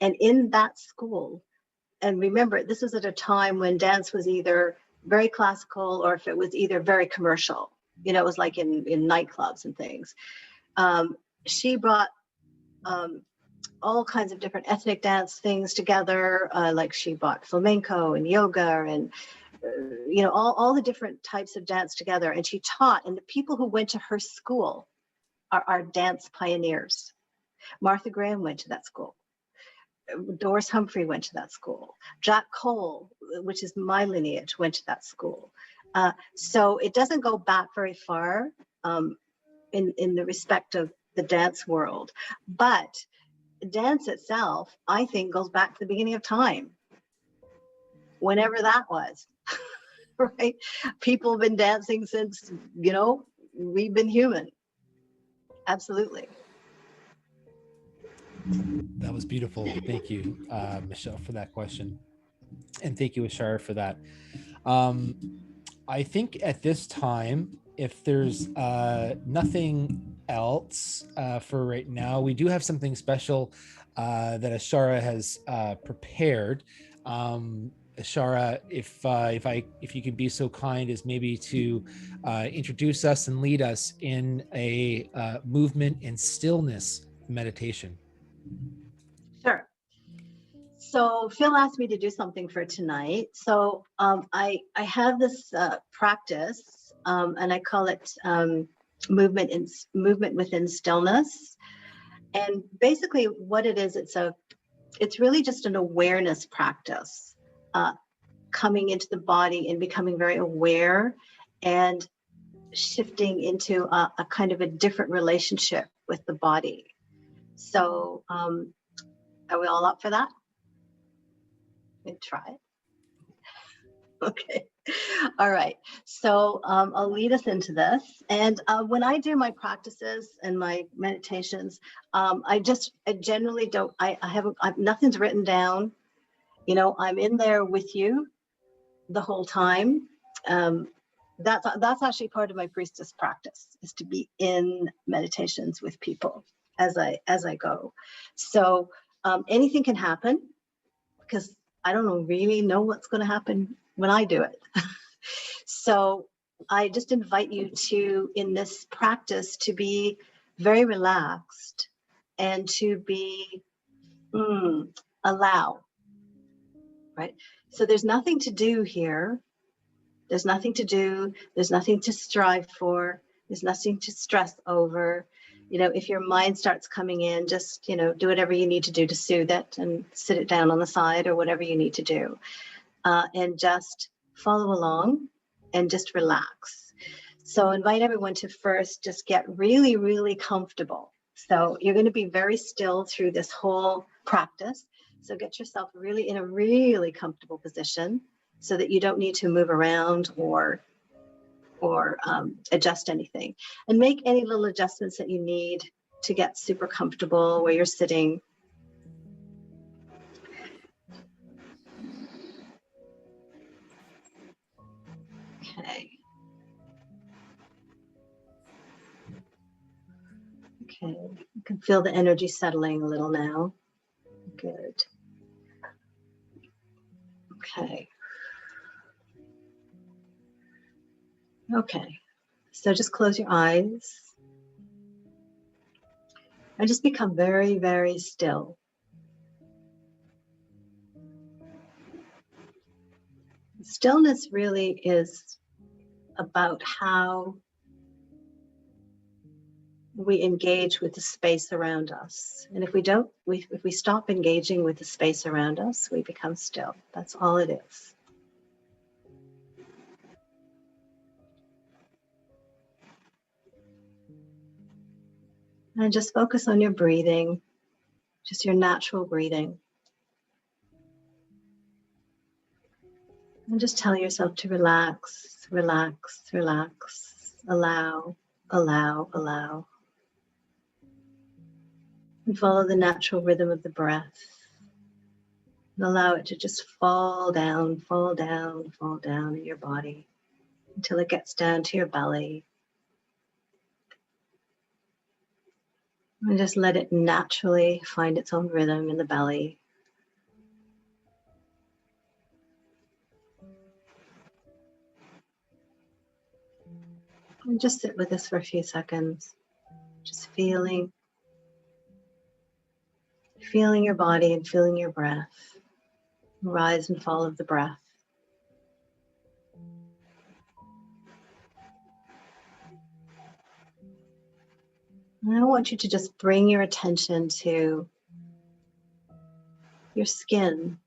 And in that school, and remember, this was at a time when dance was either very classical or if it was either very commercial. You know, it was like in nightclubs and things. She brought all kinds of different ethnic dance things together, like she brought flamenco and yoga and you know, all the different types of dance together. And she taught, and the people who went to her school are dance pioneers. Martha Graham went to that school. Doris Humphrey went to that school. Jack Cole, which is my lineage, went to that school. So it doesn't go back very far in the respect of the dance world. But dance itself, I think, goes back to the beginning of time, whenever that was, right? People have been dancing since, you know, we've been human. Absolutely. That was beautiful. Thank you, Michelle, for that question. And thank you, Ashara, for that. I think at this time, if there's nothing else for right now, we do have something special that Ashara has prepared. Ashara, if you could be so kind as maybe to introduce us and lead us in a movement and stillness meditation. Sure. So Phil asked me to do something for tonight. So I have this practice, and I call it movement within stillness. And basically, what it is, it's really just an awareness practice, coming into the body and becoming very aware, and shifting into a kind of a different relationship with the body. So are we all up for that? Try it. Okay. All right. So I'll lead us into this. And when I do my practices and my meditations, I generally don't, nothing's written down. You know, I'm in there with you the whole time. That's actually part of my priestess practice, is to be in meditations with people as I go. So anything can happen, because I don't really know what's going to happen when I do it. So I just invite you to, in this practice, to be very relaxed and to be allow, right? So there's nothing to do here. There's nothing to do. There's nothing to strive for. There's nothing to stress over. You know, if your mind starts coming in, just, you know, do whatever you need to do to soothe it and sit it down on the side or whatever you need to do. And just follow along and just relax. So invite everyone to first just get really, really comfortable. So you're going to be very still through this whole practice. So get yourself really in a really comfortable position so that you don't need to move around or adjust anything, and make any little adjustments that you need to get super comfortable where you're sitting. Okay. Okay, you can feel the energy settling a little now. Good. Okay. Okay, so just close your eyes and just become very, very still. Stillness really is about how we engage with the space around us. And if we stop engaging with the space around us, we become still. That's all it is. And just focus on your breathing, just your natural breathing. And just tell yourself to relax. relax, relax, allow, allow, allow. And follow the natural rhythm of the breath. And allow it to just fall down, fall down, fall down in your body until it gets down to your belly. And just let it naturally find its own rhythm in the belly. And just sit with this for a few seconds. Just feeling your body and feeling your breath. Rise and fall of the breath. And I want you to just bring your attention to your skin,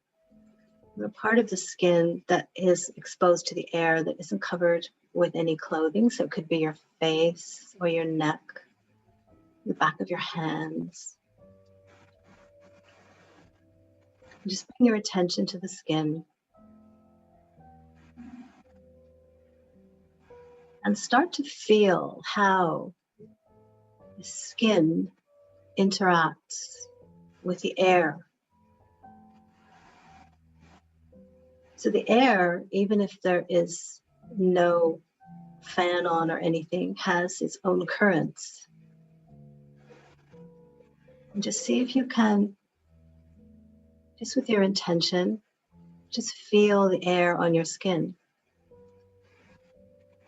the part of the skin that is exposed to the air that isn't covered with any clothing. So it could be your face or your neck, the back of your hands. Just bring your attention to the skin. And start to feel how the skin interacts with the air. So the air, even if there is no fan on or anything, has its own currents. And just see if you can, just with your intention, just feel the air on your skin.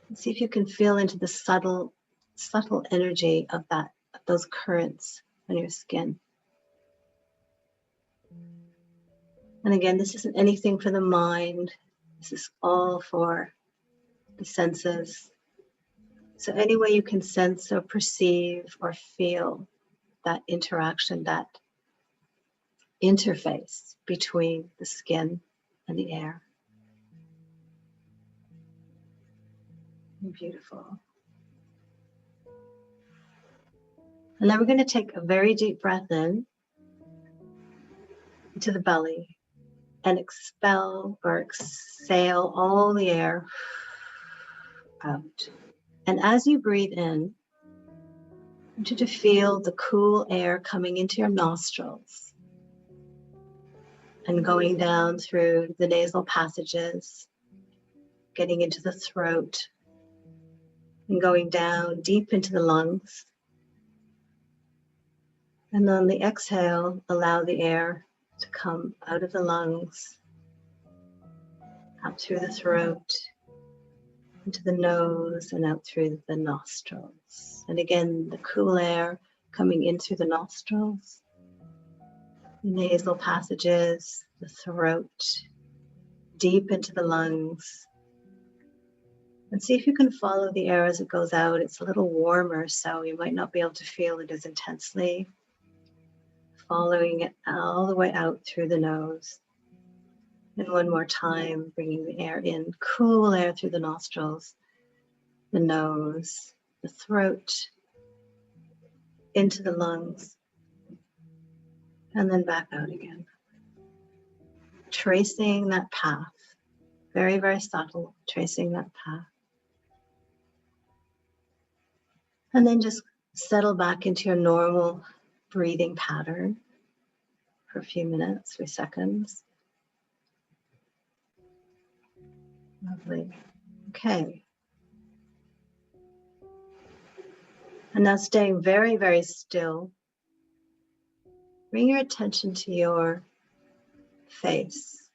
And see if you can feel into the subtle energy of those currents on your skin. And again, this isn't anything for the mind. This is all for the senses. So any way you can sense or perceive or feel that interaction, that interface between the skin and the air. Beautiful. And now we're going to take a very deep breath in into the belly and expel or exhale all the air out. And as you breathe in, I want you to feel the cool air coming into your nostrils and going down through the nasal passages, getting into the throat, and going down deep into the lungs. And on the exhale, allow the air to come out of the lungs, out through the throat, into the nose, and out through the nostrils. And again, the cool air coming in through the nostrils, the nasal passages, the throat, deep into the lungs. And see if you can follow the air as it goes out. It's a little warmer, so you might not be able to feel it as intensely. Following it all the way out through the nose. And one more time, bringing the air in, cool air through the nostrils, the nose, the throat, into the lungs, and then back out again. Tracing that path, very, very subtle, tracing that path. And then just settle back into your normal breathing pattern for a few minutes, 3 seconds. Lovely. Okay. And now staying very, very still, bring your attention to your face.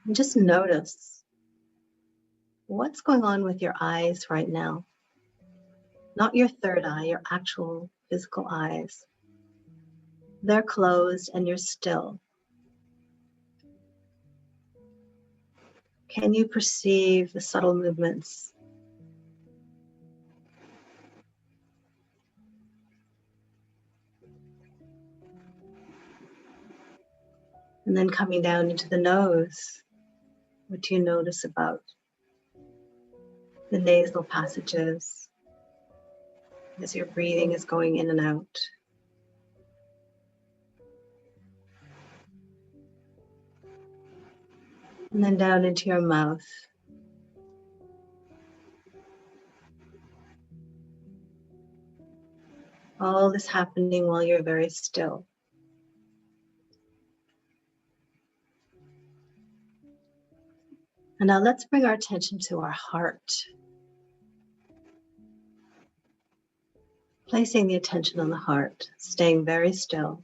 And just notice what's going on with your eyes right now. Not your third eye, your actual physical eyes. They're closed and you're still. Can you perceive the subtle movements? And then coming down into the nose, what do you notice about the nasal passages as your breathing is going in and out? And then down into your mouth. All this happening while you're very still. And now let's bring our attention to our heart. Placing the attention on the heart, staying very still.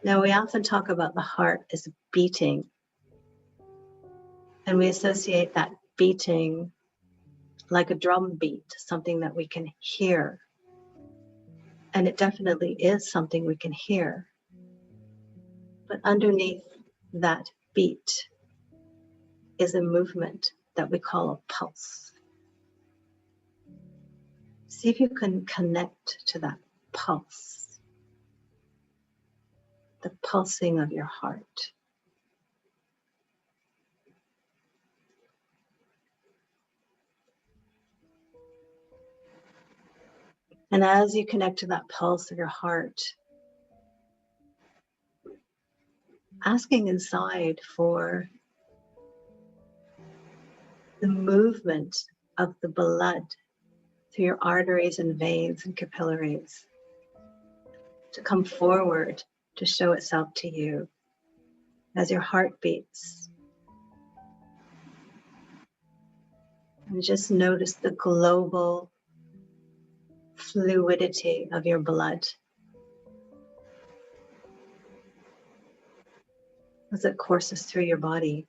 Now, we often talk about the heart as beating, and we associate that beating like a drum beat, something that we can hear. And it definitely is something we can hear. But underneath that beat is a movement that we call a pulse. See if you can connect to that pulse, the pulsing of your heart. And as you connect to that pulse of your heart, asking inside for the movement of the blood through your arteries and veins and capillaries to come forward to show itself to you as your heart beats. And just notice the global fluidity of your blood as it courses through your body.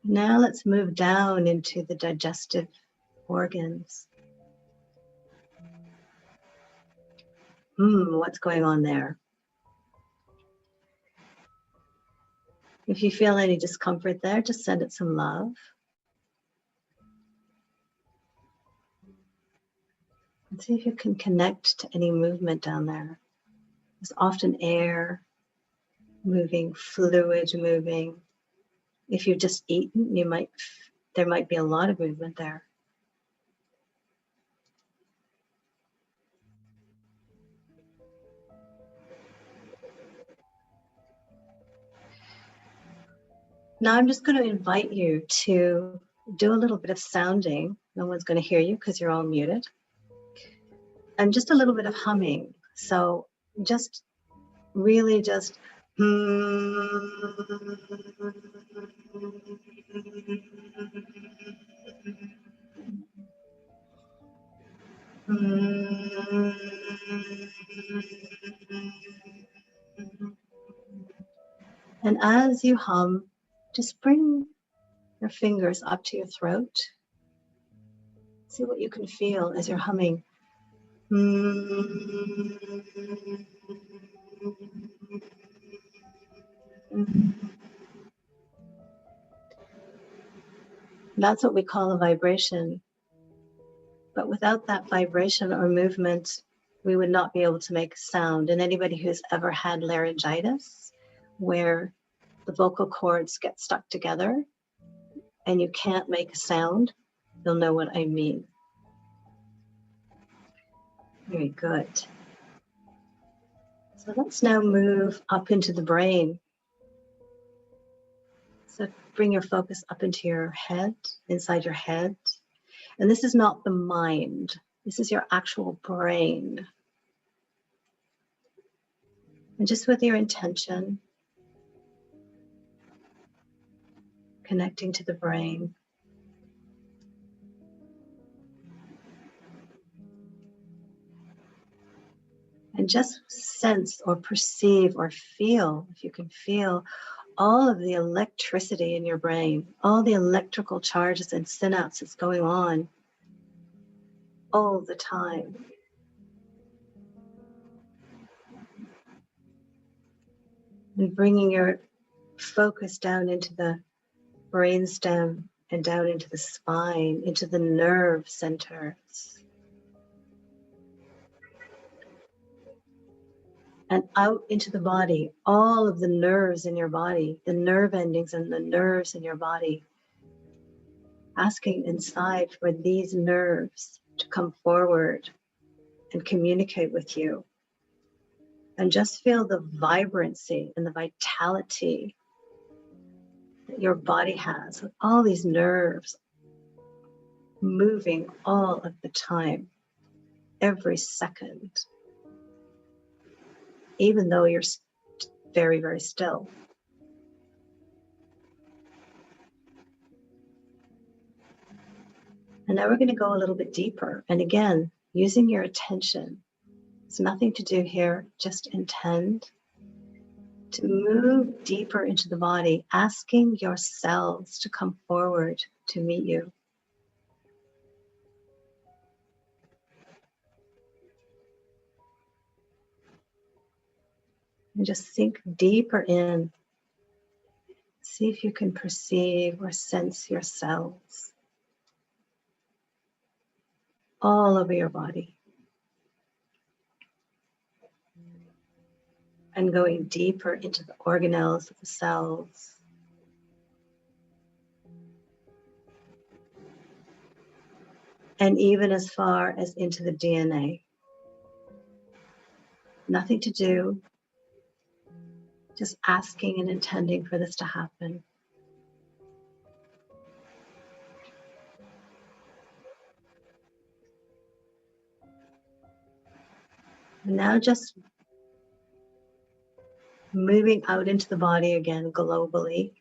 Now let's move down into the digestive organs. What's going on there? If you feel any discomfort there, just send it some love. And see if you can connect to any movement down there. There's often air moving, fluid moving. If you've just eaten, there might be a lot of movement there. Now I'm just going to invite you to do a little bit of sounding. No one's going to hear you because you're all muted. And just a little bit of humming. So just really just and as you hum, just bring your fingers up to your throat. See what you can feel as you're humming. That's what we call a vibration. But without that vibration or movement, we would not be able to make sound. And anybody who's ever had laryngitis, where the vocal cords get stuck together and you can't make a sound, you'll know what I mean. Very good. So let's now move up into the brain. So bring your focus up into your head, inside your head. And this is not the mind. This is your actual brain. And just with your intention, connecting to the brain. And just sense or perceive or feel, if you can feel, all of the electricity in your brain, all the electrical charges and synapses going on all the time. And bringing your focus down into the brainstem and down into the spine, into the nerve centers. and out into the body, all of the nerves in your body, the nerve endings and the nerves in your body, asking inside for these nerves to come forward and communicate with you. And just feel the vibrancy and the vitality that your body has with all these nerves moving all of the time, every second, even though you're very, very still. And now we're going to go a little bit deeper. And again, using your attention. There's nothing to do here, just intend to move deeper into the body, asking your cells to come forward to meet you. And just sink deeper in. See if you can perceive or sense your cells all over your body. And going deeper into the organelles of the cells. And even as far as into the DNA. Nothing to do, just asking and intending for this to happen. And now just moving out into the body again globally.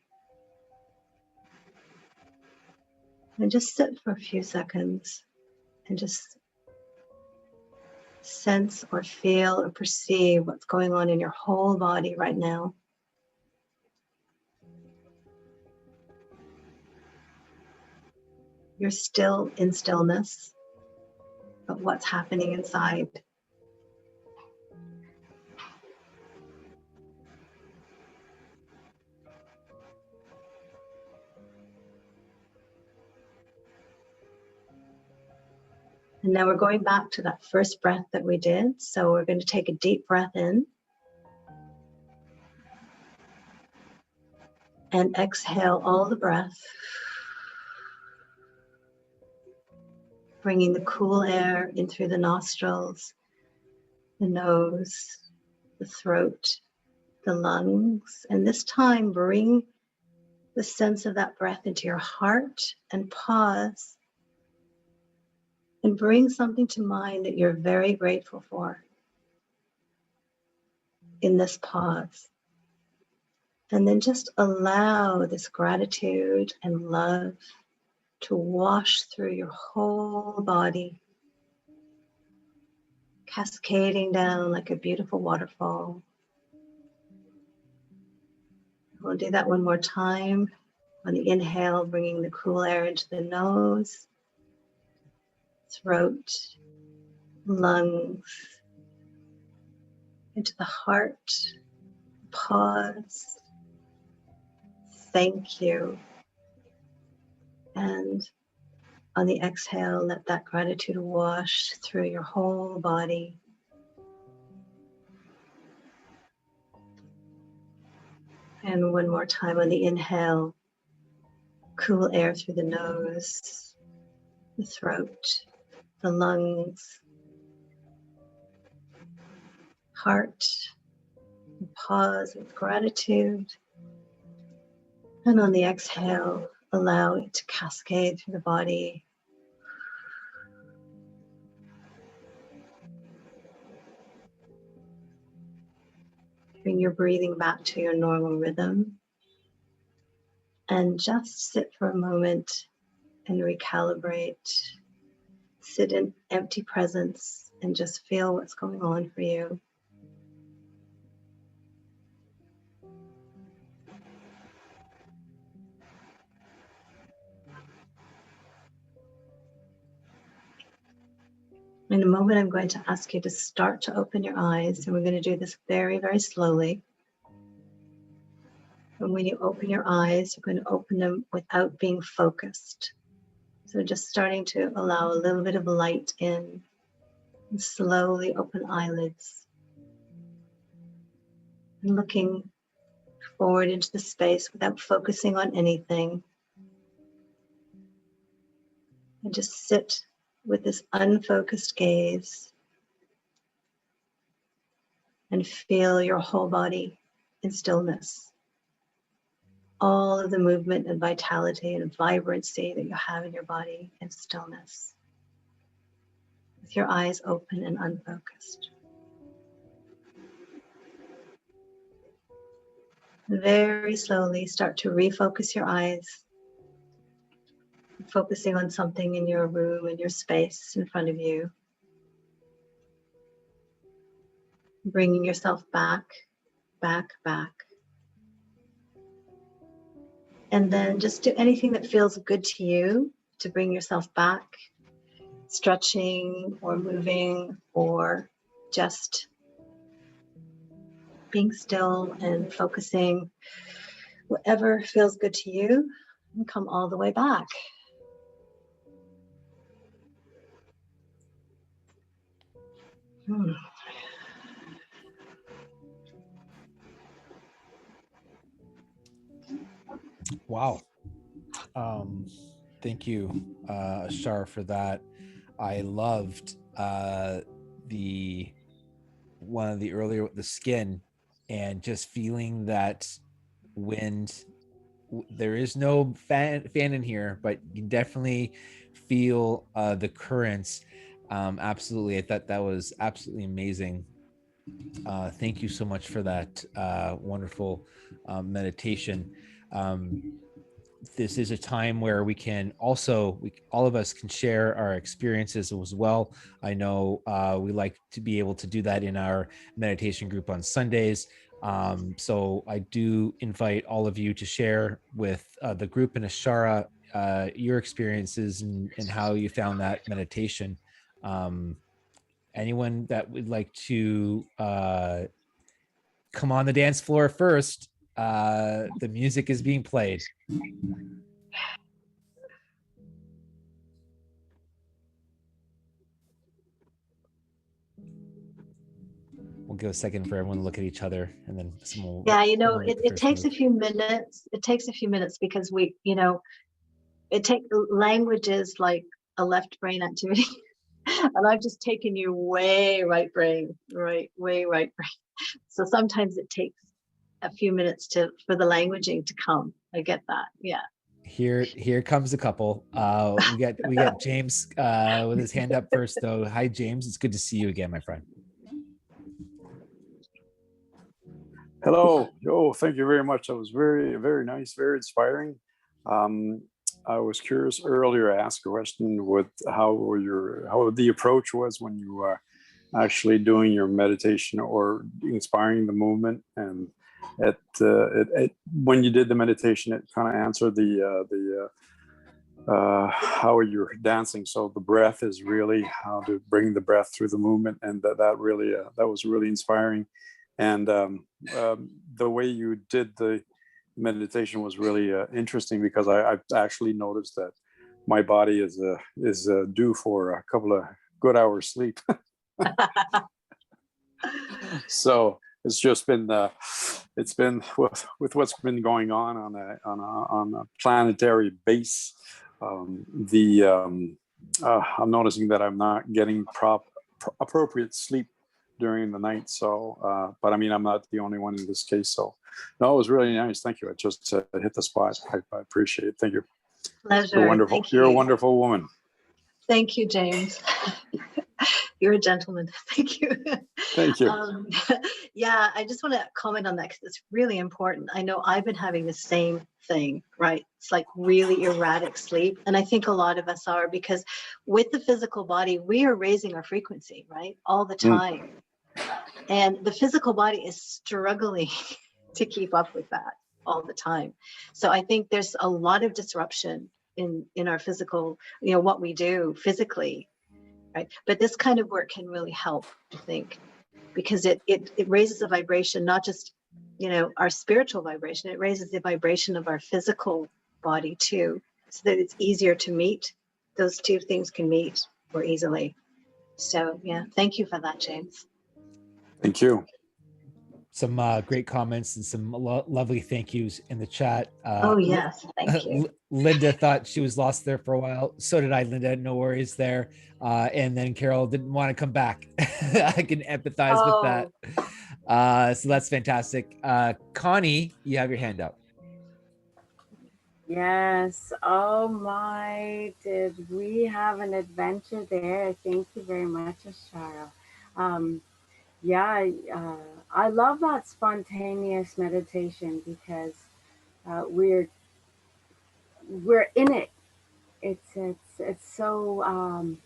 And just sit for a few seconds and just sense or feel or perceive what's going on in your whole body right now. You're still in stillness, but what's happening inside? And now we're going back to that first breath that we did. So we're going to take a deep breath in. And exhale all the breath. Bringing the cool air in through the nostrils, the nose, the throat, the lungs. And this time bring the sense of that breath into your heart and pause. And bring something to mind that you're very grateful for in this pause. And then just allow this gratitude and love to wash through your whole body, cascading down like a beautiful waterfall. We'll do that one more time. On the inhale, bringing the cool air into the nose, throat, lungs, into the heart. Pause. Thank you. And on the exhale, let that gratitude wash through your whole body. And one more time on the inhale, cool air through the nose, the throat, the lungs, heart. Pause with gratitude. And on the exhale, allow it to cascade through the body. Bring your breathing back to your normal rhythm. And just sit for a moment and recalibrate. Sit in empty presence and just feel what's going on for you. In a moment, I'm going to ask you to start to open your eyes, and we're going to do this very, very slowly. And when you open your eyes, you're going to open them without being focused. So just starting to allow a little bit of light in, and slowly open eyelids. and looking forward into the space without focusing on anything. And just sit with this unfocused gaze and feel your whole body in stillness. All of the movement and vitality and vibrancy that you have in your body in stillness, with your eyes open and unfocused. Very slowly start to refocus your eyes, focusing on something in your room, in your space in front of you. Bringing yourself back, back, back. And then just do anything that feels good to you to bring yourself back, stretching or moving or just being still and focusing. Whatever feels good to you, and come all the way back. Wow. Thank you, Ashara, for that. I loved the one of the earlier, the skin, and just feeling that wind. There is no fan in here, but you can definitely feel the currents. Absolutely. I thought that was absolutely amazing. Thank you so much for that wonderful meditation. This is a time where we can also, all of us can share our experiences as well. I know we like to be able to do that in our meditation group on Sundays. So I do invite all of you to share with the group in Ashara your experiences and how you found that meditation. Anyone that would like to come on the dance floor first, the music is being played. We'll give a second for everyone to look at each other, and then someone. Yeah, you know, it takes a few minutes. It takes a few minutes because we, you know, language is like a left brain activity. And I've just taken you way right brain, way right brain. So sometimes it takes a few minutes for the languaging to come. I get that. Yeah. Here comes a couple. We got James with his hand up first, though. Hi, James. It's good to see you again, my friend. Hello. Oh, thank you very much. That was very, very nice, very inspiring. I was curious earlier. I asked a question with how the approach was when you were actually doing your meditation or inspiring the movement, and when you did the meditation, it kind of answered how you're dancing. So the breath is really how to bring the breath through the movement, and that really that was really inspiring. And the way you did the meditation was really interesting, because I actually noticed that my body is due for a couple of good hours sleep. So it's just been with what's been going on a planetary base. I'm noticing that I'm not getting appropriate sleep during the night. So, but I mean, I'm not the only one in this case. So, no, it was really nice. Thank you. I just hit the spot. I appreciate it. Thank you. Pleasure. You're wonderful. Thank you. You're a wonderful woman. Thank you, James. You're a gentleman. Thank you. Thank you. Yeah, I just want to comment on that because it's really important. I know I've been having the same thing, right? It's like really erratic sleep. And I think a lot of us are, because with the physical body, we are raising our frequency, right? All the time. And the physical body is struggling to keep up with that all the time. So I think there's a lot of disruption in our physical, you know, what we do physically, right? But this kind of work can really help, I think, because it raises the vibration, not just, you know, our spiritual vibration, it raises the vibration of our physical body too, so that it's easier to meet. Those two things can meet more easily. So yeah, thank you for that, James. Thank you. some great comments and some lovely thank yous in the chat. Oh, yes. Thank you. Linda thought she was lost there for a while. So did I, Linda. No worries there. And then Carol didn't want to come back. I can empathize with that. So that's fantastic. Connie, you have your hand up. Yes. Oh my, did we have an adventure there? Thank you very much, Ashara. Yeah, I love that spontaneous meditation because we're in it. It's so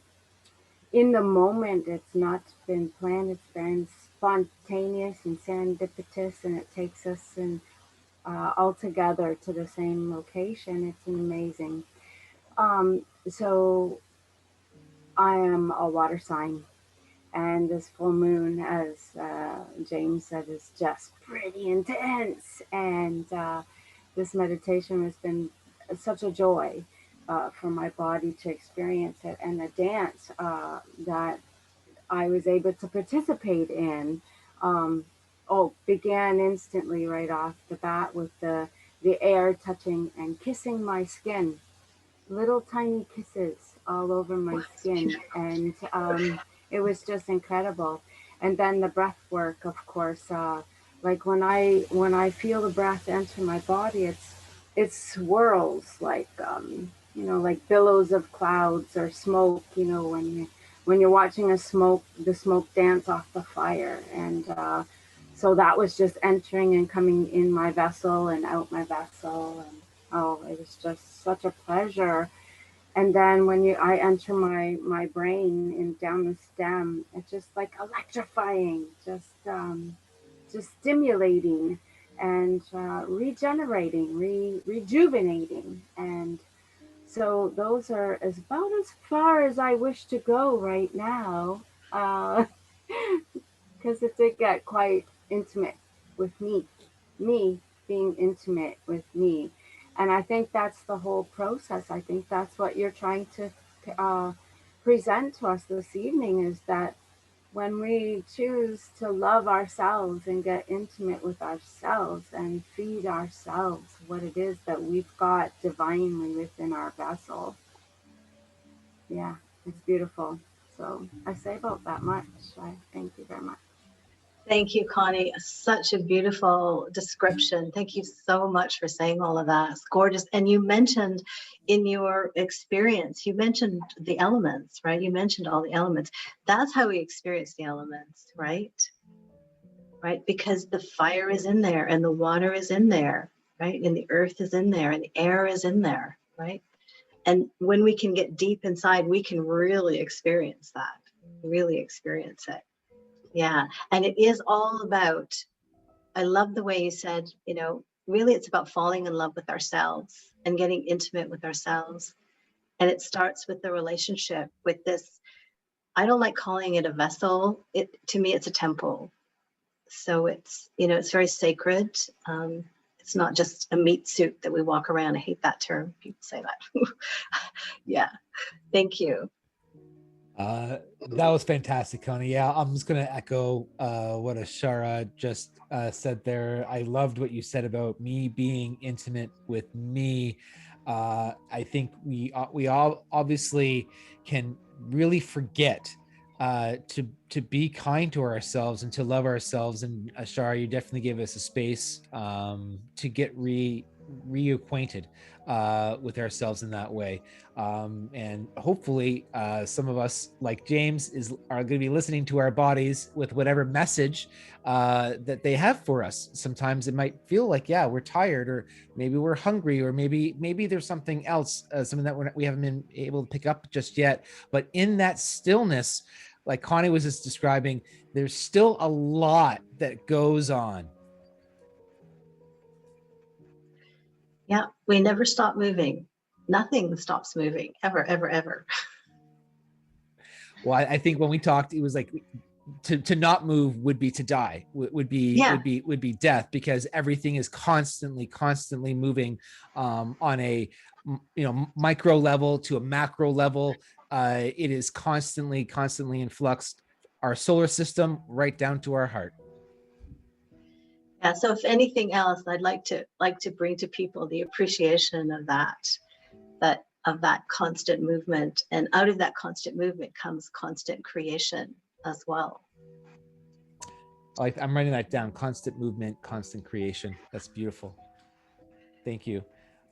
in the moment. It's not been planned. It's been spontaneous and serendipitous, and it takes us and all together to the same location. It's amazing. So I am a water sign, and this full moon, as James said, is just pretty intense. And this meditation has been such a joy for my body to experience it, and the dance that I was able to participate in. Began instantly right off the bat with the air touching and kissing my skin, little tiny kisses all over my skin, and it was just incredible. And then the breath work, of course, like when I feel the breath enter my body, it swirls like like billows of clouds or smoke. When you're watching the smoke dance off the fire, and so that was just entering and coming in my vessel and out my vessel, and oh, it was just such a pleasure. And then when I enter my brain and down the stem, it's just like electrifying, just stimulating and regenerating, rejuvenating. And so those are about as far as I wish to go right now, because it did get quite intimate with me being intimate with me. And I think that's the whole process. I think that's what you're trying to present to us this evening, is that when we choose to love ourselves and get intimate with ourselves and feed ourselves what it is that we've got divinely within our vessel. Yeah, it's beautiful. So I say about that much. I thank you very much. Thank you, Connie. Such a beautiful description. Thank you so much for saying all of that. It's gorgeous. And you mentioned in your experience, you mentioned the elements, right? You mentioned all the elements. That's how we experience the elements, right? Right? Because the fire is in there and the water is in there, right? And the earth is in there and the air is in there, right? And when we can get deep inside, we can really experience that, really experience it. Yeah. And it is all about, I love the way you said, really it's about falling in love with ourselves and getting intimate with ourselves. And it starts with the relationship with this. I don't like calling it a vessel. To me, it's a temple. So it's very sacred. It's not just a meat suit that we walk around. I hate that term. People say that. Yeah. Thank you. That was fantastic, Connie. Yeah, I'm just going to echo what Ashara just said there. I loved what you said about me being intimate with me. I think we all obviously can really forget to be kind to ourselves and to love ourselves. And Ashara, you definitely gave us a space to get reacquainted with ourselves in that way. And hopefully some of us, like James, are going to be listening to our bodies with whatever message that they have for us. Sometimes it might feel like, yeah, we're tired, or maybe we're hungry, or maybe there's something else, something that we haven't been able to pick up just yet. But in that stillness, like Connie was just describing, there's still a lot that goes on. Yeah, we never stop moving. Nothing stops moving, ever, ever, ever. Well, I think when we talked, it was like to not move would be to die, would be death, because everything is constantly moving on a micro level to a macro level. It is constantly in flux. Our solar system right down to our heart. Yeah, so if anything else, I'd like to bring to people the appreciation of that constant movement, and out of that constant movement comes constant creation as well. I'm writing that down. Constant movement, constant creation. That's beautiful. Thank you.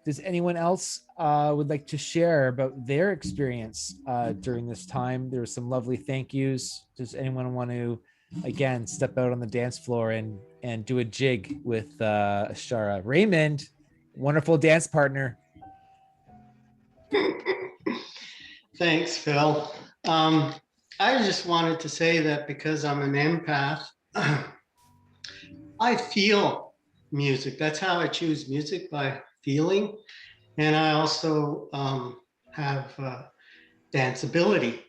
Does anyone else would like to share about their experience during this time? There were some lovely thank yous. Does anyone want to, again, step out on the dance floor and do a jig with Ashara? Raymond, wonderful dance partner. Thanks, Phil. I just wanted to say that because I'm an empath, I feel music. That's how I choose music, by feeling. And I also have danceability.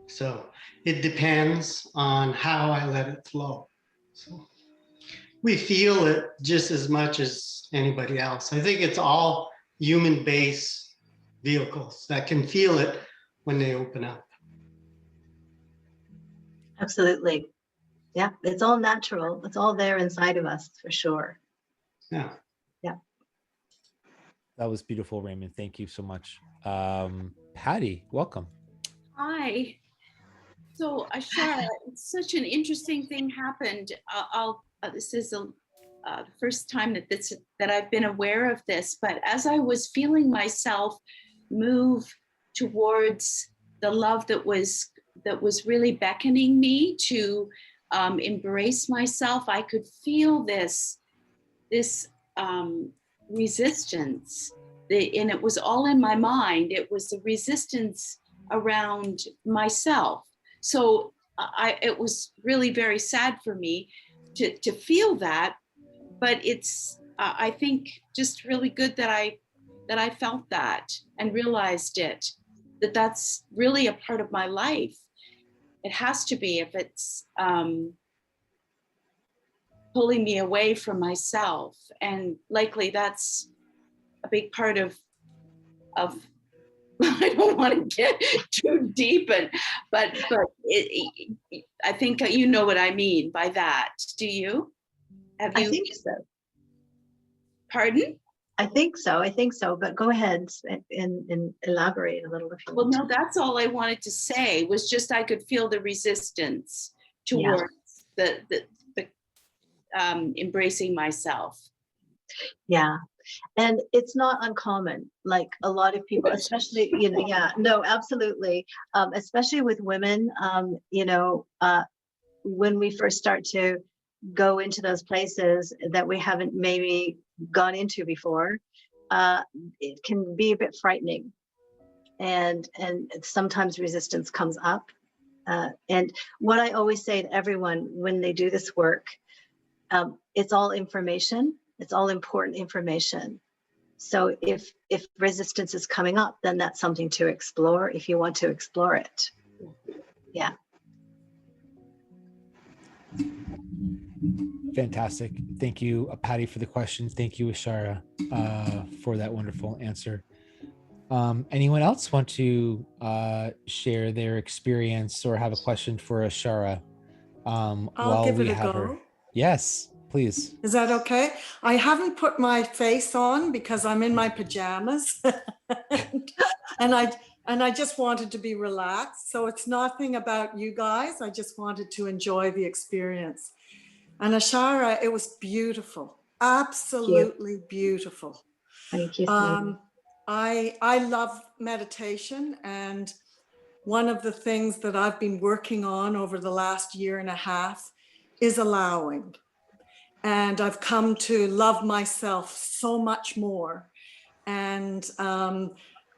So it depends on how I let it flow. So we feel it just as much as anybody else. I think it's all human-based vehicles that can feel it when they open up. Absolutely. Yeah, it's all natural. It's all there inside of us for sure. Yeah. Yeah. That was beautiful, Raymond. Thank you so much. Patty, welcome. Hi. So Ashara, such an interesting thing happened. This is the first time that I've been aware of this, but as I was feeling myself move towards the love that was really beckoning me to embrace myself, I could feel this resistance, and it was all in my mind. It was the resistance around myself. So it was really very sad for me to feel that, but it's I think just really good that I felt that and realized that's really a part of my life. It has to be, if it's pulling me away from myself, and likely that's a big part of I don't want to get too deep, but I think you know what I mean by that. Do you? Have you? I think so. Pardon? I think so, but go ahead and elaborate a little if you want. Well, no, that's all I wanted to say, was just I could feel the resistance towards the embracing myself. Yeah. And it's not uncommon, like a lot of people, especially, absolutely. Especially with women, when we first start to go into those places that we haven't maybe gone into before, it can be a bit frightening. And sometimes resistance comes up. And what I always say to everyone when they do this work, it's all information. It's all important information. So if resistance is coming up, then that's something to explore if you want to explore it. Yeah. Fantastic. Thank you, Patty, for the question. Thank you, Ashara, for that wonderful answer. Anyone else want to share their experience or have a question for Ashara? I'll give it a go. Yes, please. Is that okay? I haven't put my face on because I'm in my pajamas and I just wanted to be relaxed. So it's nothing about you guys. I just wanted to enjoy the experience. And Ashara, it was beautiful. Absolutely beautiful. Thank you. I love meditation, and one of the things that I've been working on over the last year and a half is allowing. And I've come to love myself so much more, and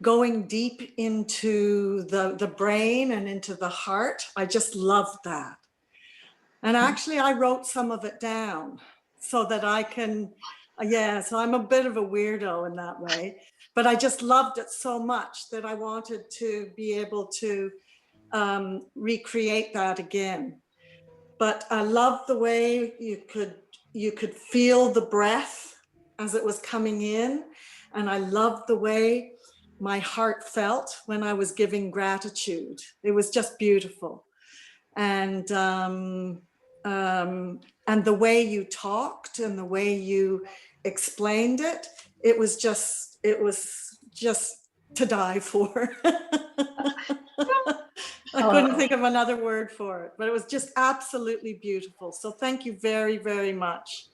going deep into the brain and into the heart. I just love that. And actually I wrote some of it down so that I can, so I'm a bit of a weirdo in that way, but I just loved it so much that I wanted to be able to recreate that again. But I love the way you could feel the breath as it was coming in. And I loved the way my heart felt when I was giving gratitude. It was just beautiful. And and the way you talked and the way you explained it, it was just to die for. I couldn't think of another word for it, but it was just absolutely beautiful. So thank you very, very much.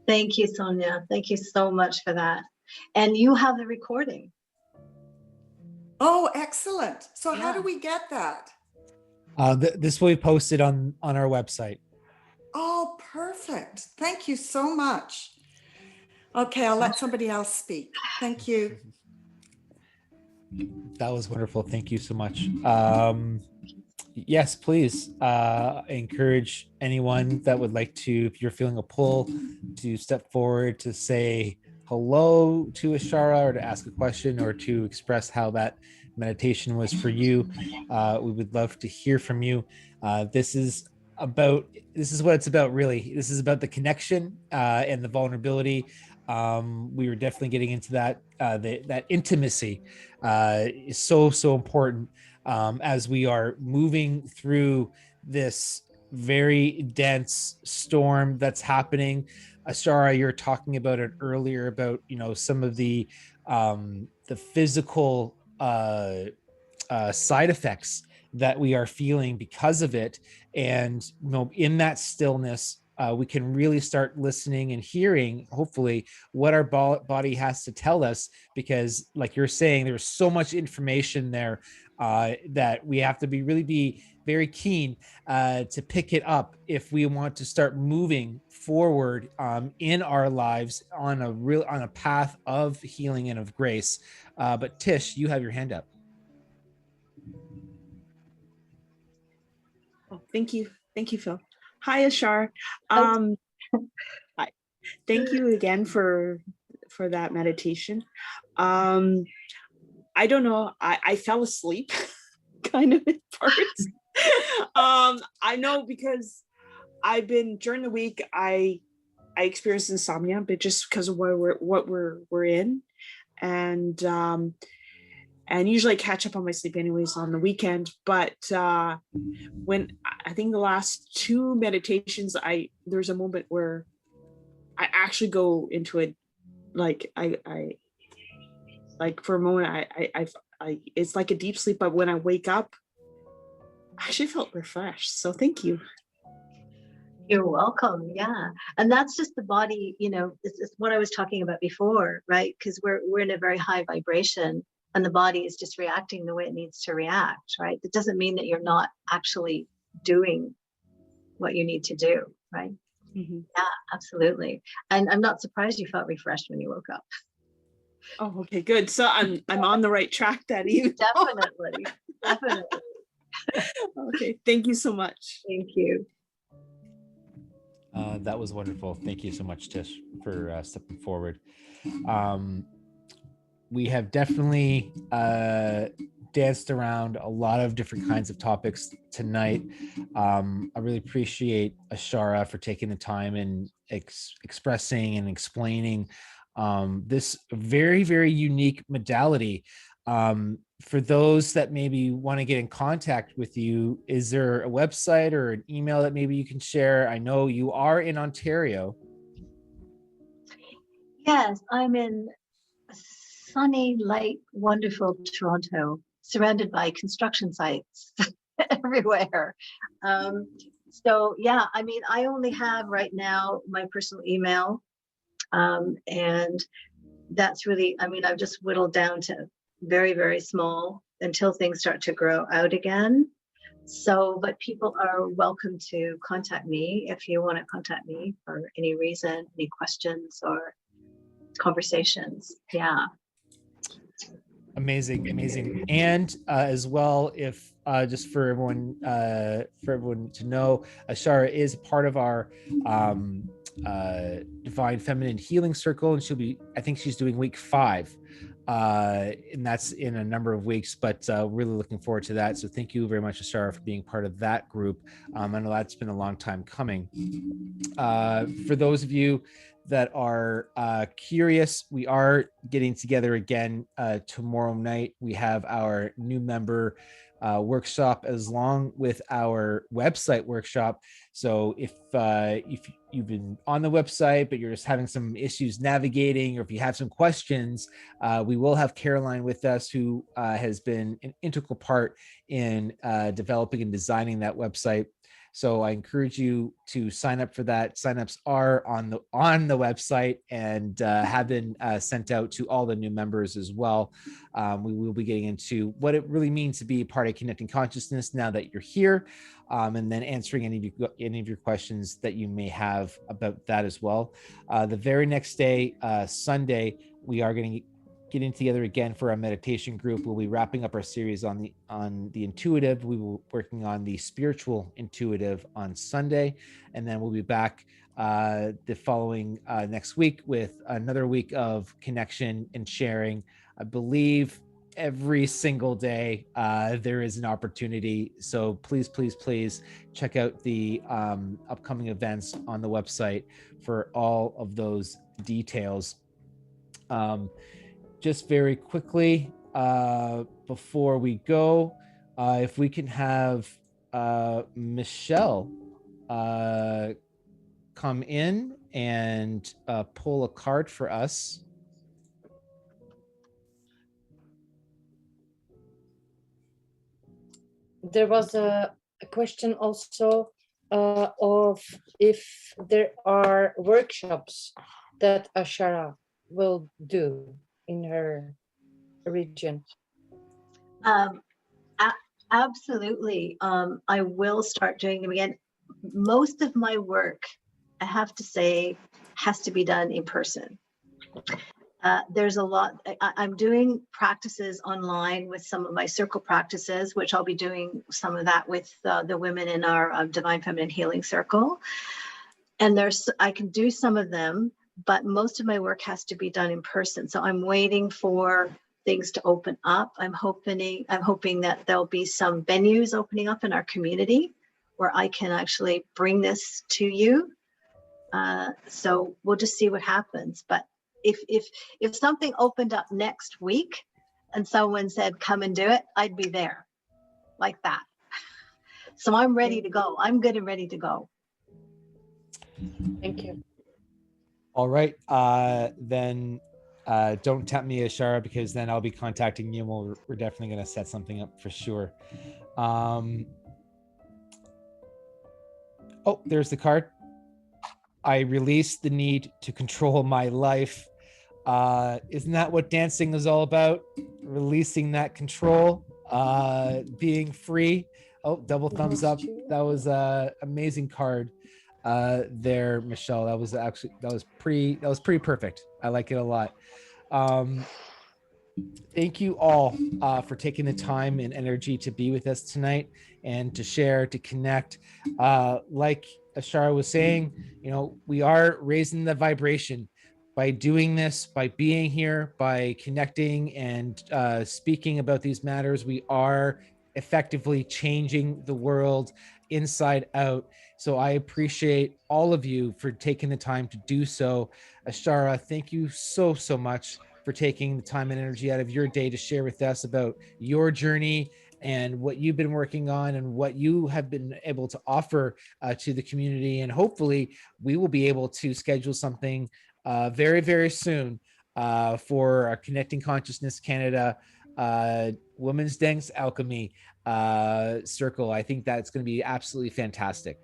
Thank you, Sonia. Thank you so much for that. And you have the recording. Oh, excellent. So Yeah. how do we get that? This will be posted on our website. Oh, perfect. Thank you so much. Okay, I'll let somebody else speak. Thank you. That was wonderful. Thank you so much. Yes, please encourage anyone that would like to, if you're feeling a pull, to step forward to say hello to Ashara, or to ask a question, or to express how that meditation was for you. We would love to hear from you. This is what it's about, really. This is about the connection and the vulnerability. We were definitely getting into that. That intimacy is so important as we are moving through this very dense storm that's happening. Ashara, you're talking about it earlier about, some of the physical side effects that we are feeling because of it. And, in that stillness, we can really start listening and hearing, hopefully, what our body has to tell us, because like you're saying, there's so much information there that we have to be very keen to pick it up if we want to start moving forward in our lives on a path of healing and of grace. But Tish, you have your hand up. Oh, thank you, Phil. Hi, Ashar. Hi. Thank you again for that meditation. I don't know. I fell asleep, kind of in parts. I know, because I've been, during the week, I experienced insomnia, but just because of what we're in, and usually I catch up on my sleep anyways on the weekend. But when I think the last two meditations, there's a moment where I actually go into it, like I like for a moment I it's like a deep sleep, but when I wake up, I actually felt refreshed. So thank you. You're welcome. Yeah. And that's just the body, it's what I was talking about before, right? Because we're in a very high vibration, and the body is just reacting the way it needs to react, right? That doesn't mean that you're not actually doing what you need to do, right? Mm-hmm. Yeah, absolutely. And I'm not surprised you felt refreshed when you woke up. Oh, okay, good. So I'm on the right track that evening. Definitely. Okay, thank you so much. Thank you. That was wonderful. Thank you so much, Tish, for stepping forward. We have definitely danced around a lot of different kinds of topics tonight. I really appreciate Ashara for taking the time and expressing and explaining this very, very unique modality. For those that maybe want to get in contact with you, is there a website or an email that maybe you can share? I know you are in Ontario. Yes, I'm in sunny, light, wonderful Toronto, surrounded by construction sites everywhere. So yeah, I mean, I only have right now my personal email, and that's really, I mean, I've just whittled down to very, very small until things start to grow out again. So, but people are welcome to contact me if you want to contact me for any reason, any questions or conversations. Yeah. Amazing. And as well, if just for everyone to know, Ashara is part of our Divine Feminine Healing Circle, and I think she's doing week 5, and that's in a number of weeks, but really looking forward to that. So thank you very much, Ashara, for being part of that group. I know that's been a long time coming. For those of you that are curious, we are getting together again tomorrow night. We have our new member workshop along with our website workshop. So if you've been on the website, but you're just having some issues navigating, or if you have some questions, we will have Caroline with us, who has been an integral part in developing and designing that website. So I encourage you to sign up for that. Signups are on the website and have been sent out to all the new members as well. We will be getting into what it really means to be part of Connecting Consciousness now that you're here, and then answering any of your questions that you may have about that as well. The very next day, Sunday, we are going to getting together again for our meditation group. We'll be wrapping up our series on the intuitive. We will working on the spiritual intuitive on Sunday, and then we'll be back the following next week with another week of connection and sharing. I believe every single day there is an opportunity. So please check out the upcoming events on the website for all of those details. Just very quickly, before we go, if we can have Michelle come in and pull a card for us. There was a question also of if there are workshops that Ashara will do in her region. Absolutely. I will start doing them again. Most of my work, I have to say, has to be done in person. There's a lot. I'm doing practices online with some of my circle practices, which I'll be doing some of that with the women in our Divine Feminine Healing Circle. And I can do some of them, but most of my work has to be done in person. So I'm waiting for things to open up. I'm hoping that there'll be some venues opening up in our community where I can actually bring this to you. So we'll just see what happens. But if something opened up next week and someone said, come and do it, I'd be there like that. So I'm ready to go. I'm good and ready to go. Thank you. All right, then don't tempt me, Ashara, because then I'll be contacting you, and we're definitely going to set something up for sure. Oh, there's the card. I release the need to control my life. Isn't that what dancing is all about? Releasing that control, being free. Oh, double thumbs up. That was an amazing card there, Michelle. That was pretty perfect. I like it a lot. Thank you all for taking the time and energy to be with us tonight and to share, to connect. Like Ashara was saying, we are raising the vibration by doing this, by being here, by connecting and speaking about these matters. We are effectively changing the world inside out. So I appreciate all of you for taking the time to do so. Ashara, thank you so much for taking the time and energy out of your day to share with us about your journey and what you've been working on and what you have been able to offer to the community. And hopefully we will be able to schedule something very soon for our Connecting Consciousness Canada Women's Dance Alchemy circle. I think that's going to be absolutely fantastic.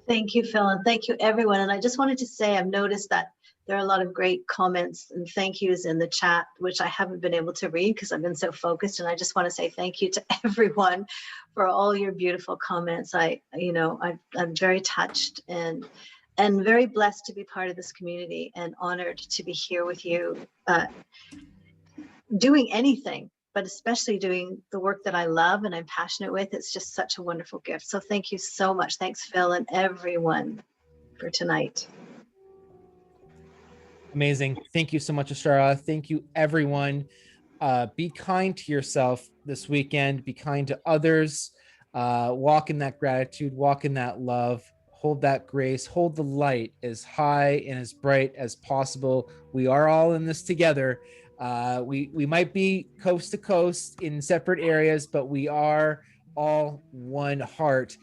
Thank you, Phil, and thank you, everyone. And I just wanted to say, I've noticed that there are a lot of great comments and thank yous in the chat, which I haven't been able to read because I've been so focused. And I just want to say thank you to everyone for all your beautiful comments. I'm very touched and very blessed to be part of this community and honored to be here with you, doing anything, but especially doing the work that I love and I'm passionate with. It's just such a wonderful gift. So thank you so much. Thanks, Phil, and everyone for tonight. Amazing. Thank you so much, Ashara. Thank you, everyone. Be kind to yourself this weekend. Be kind to others. Walk in that gratitude. Walk in that love. Hold that grace. Hold the light as high and as bright as possible. We are all in this together. We might be coast to coast in separate areas, but we are all one heart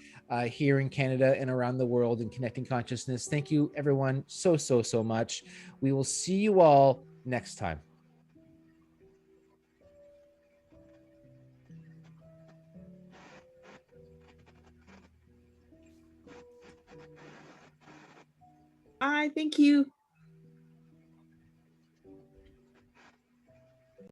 here in Canada and around the world in connecting consciousness. Thank you, everyone, so much. We will see you all next time. Bye. Thank you.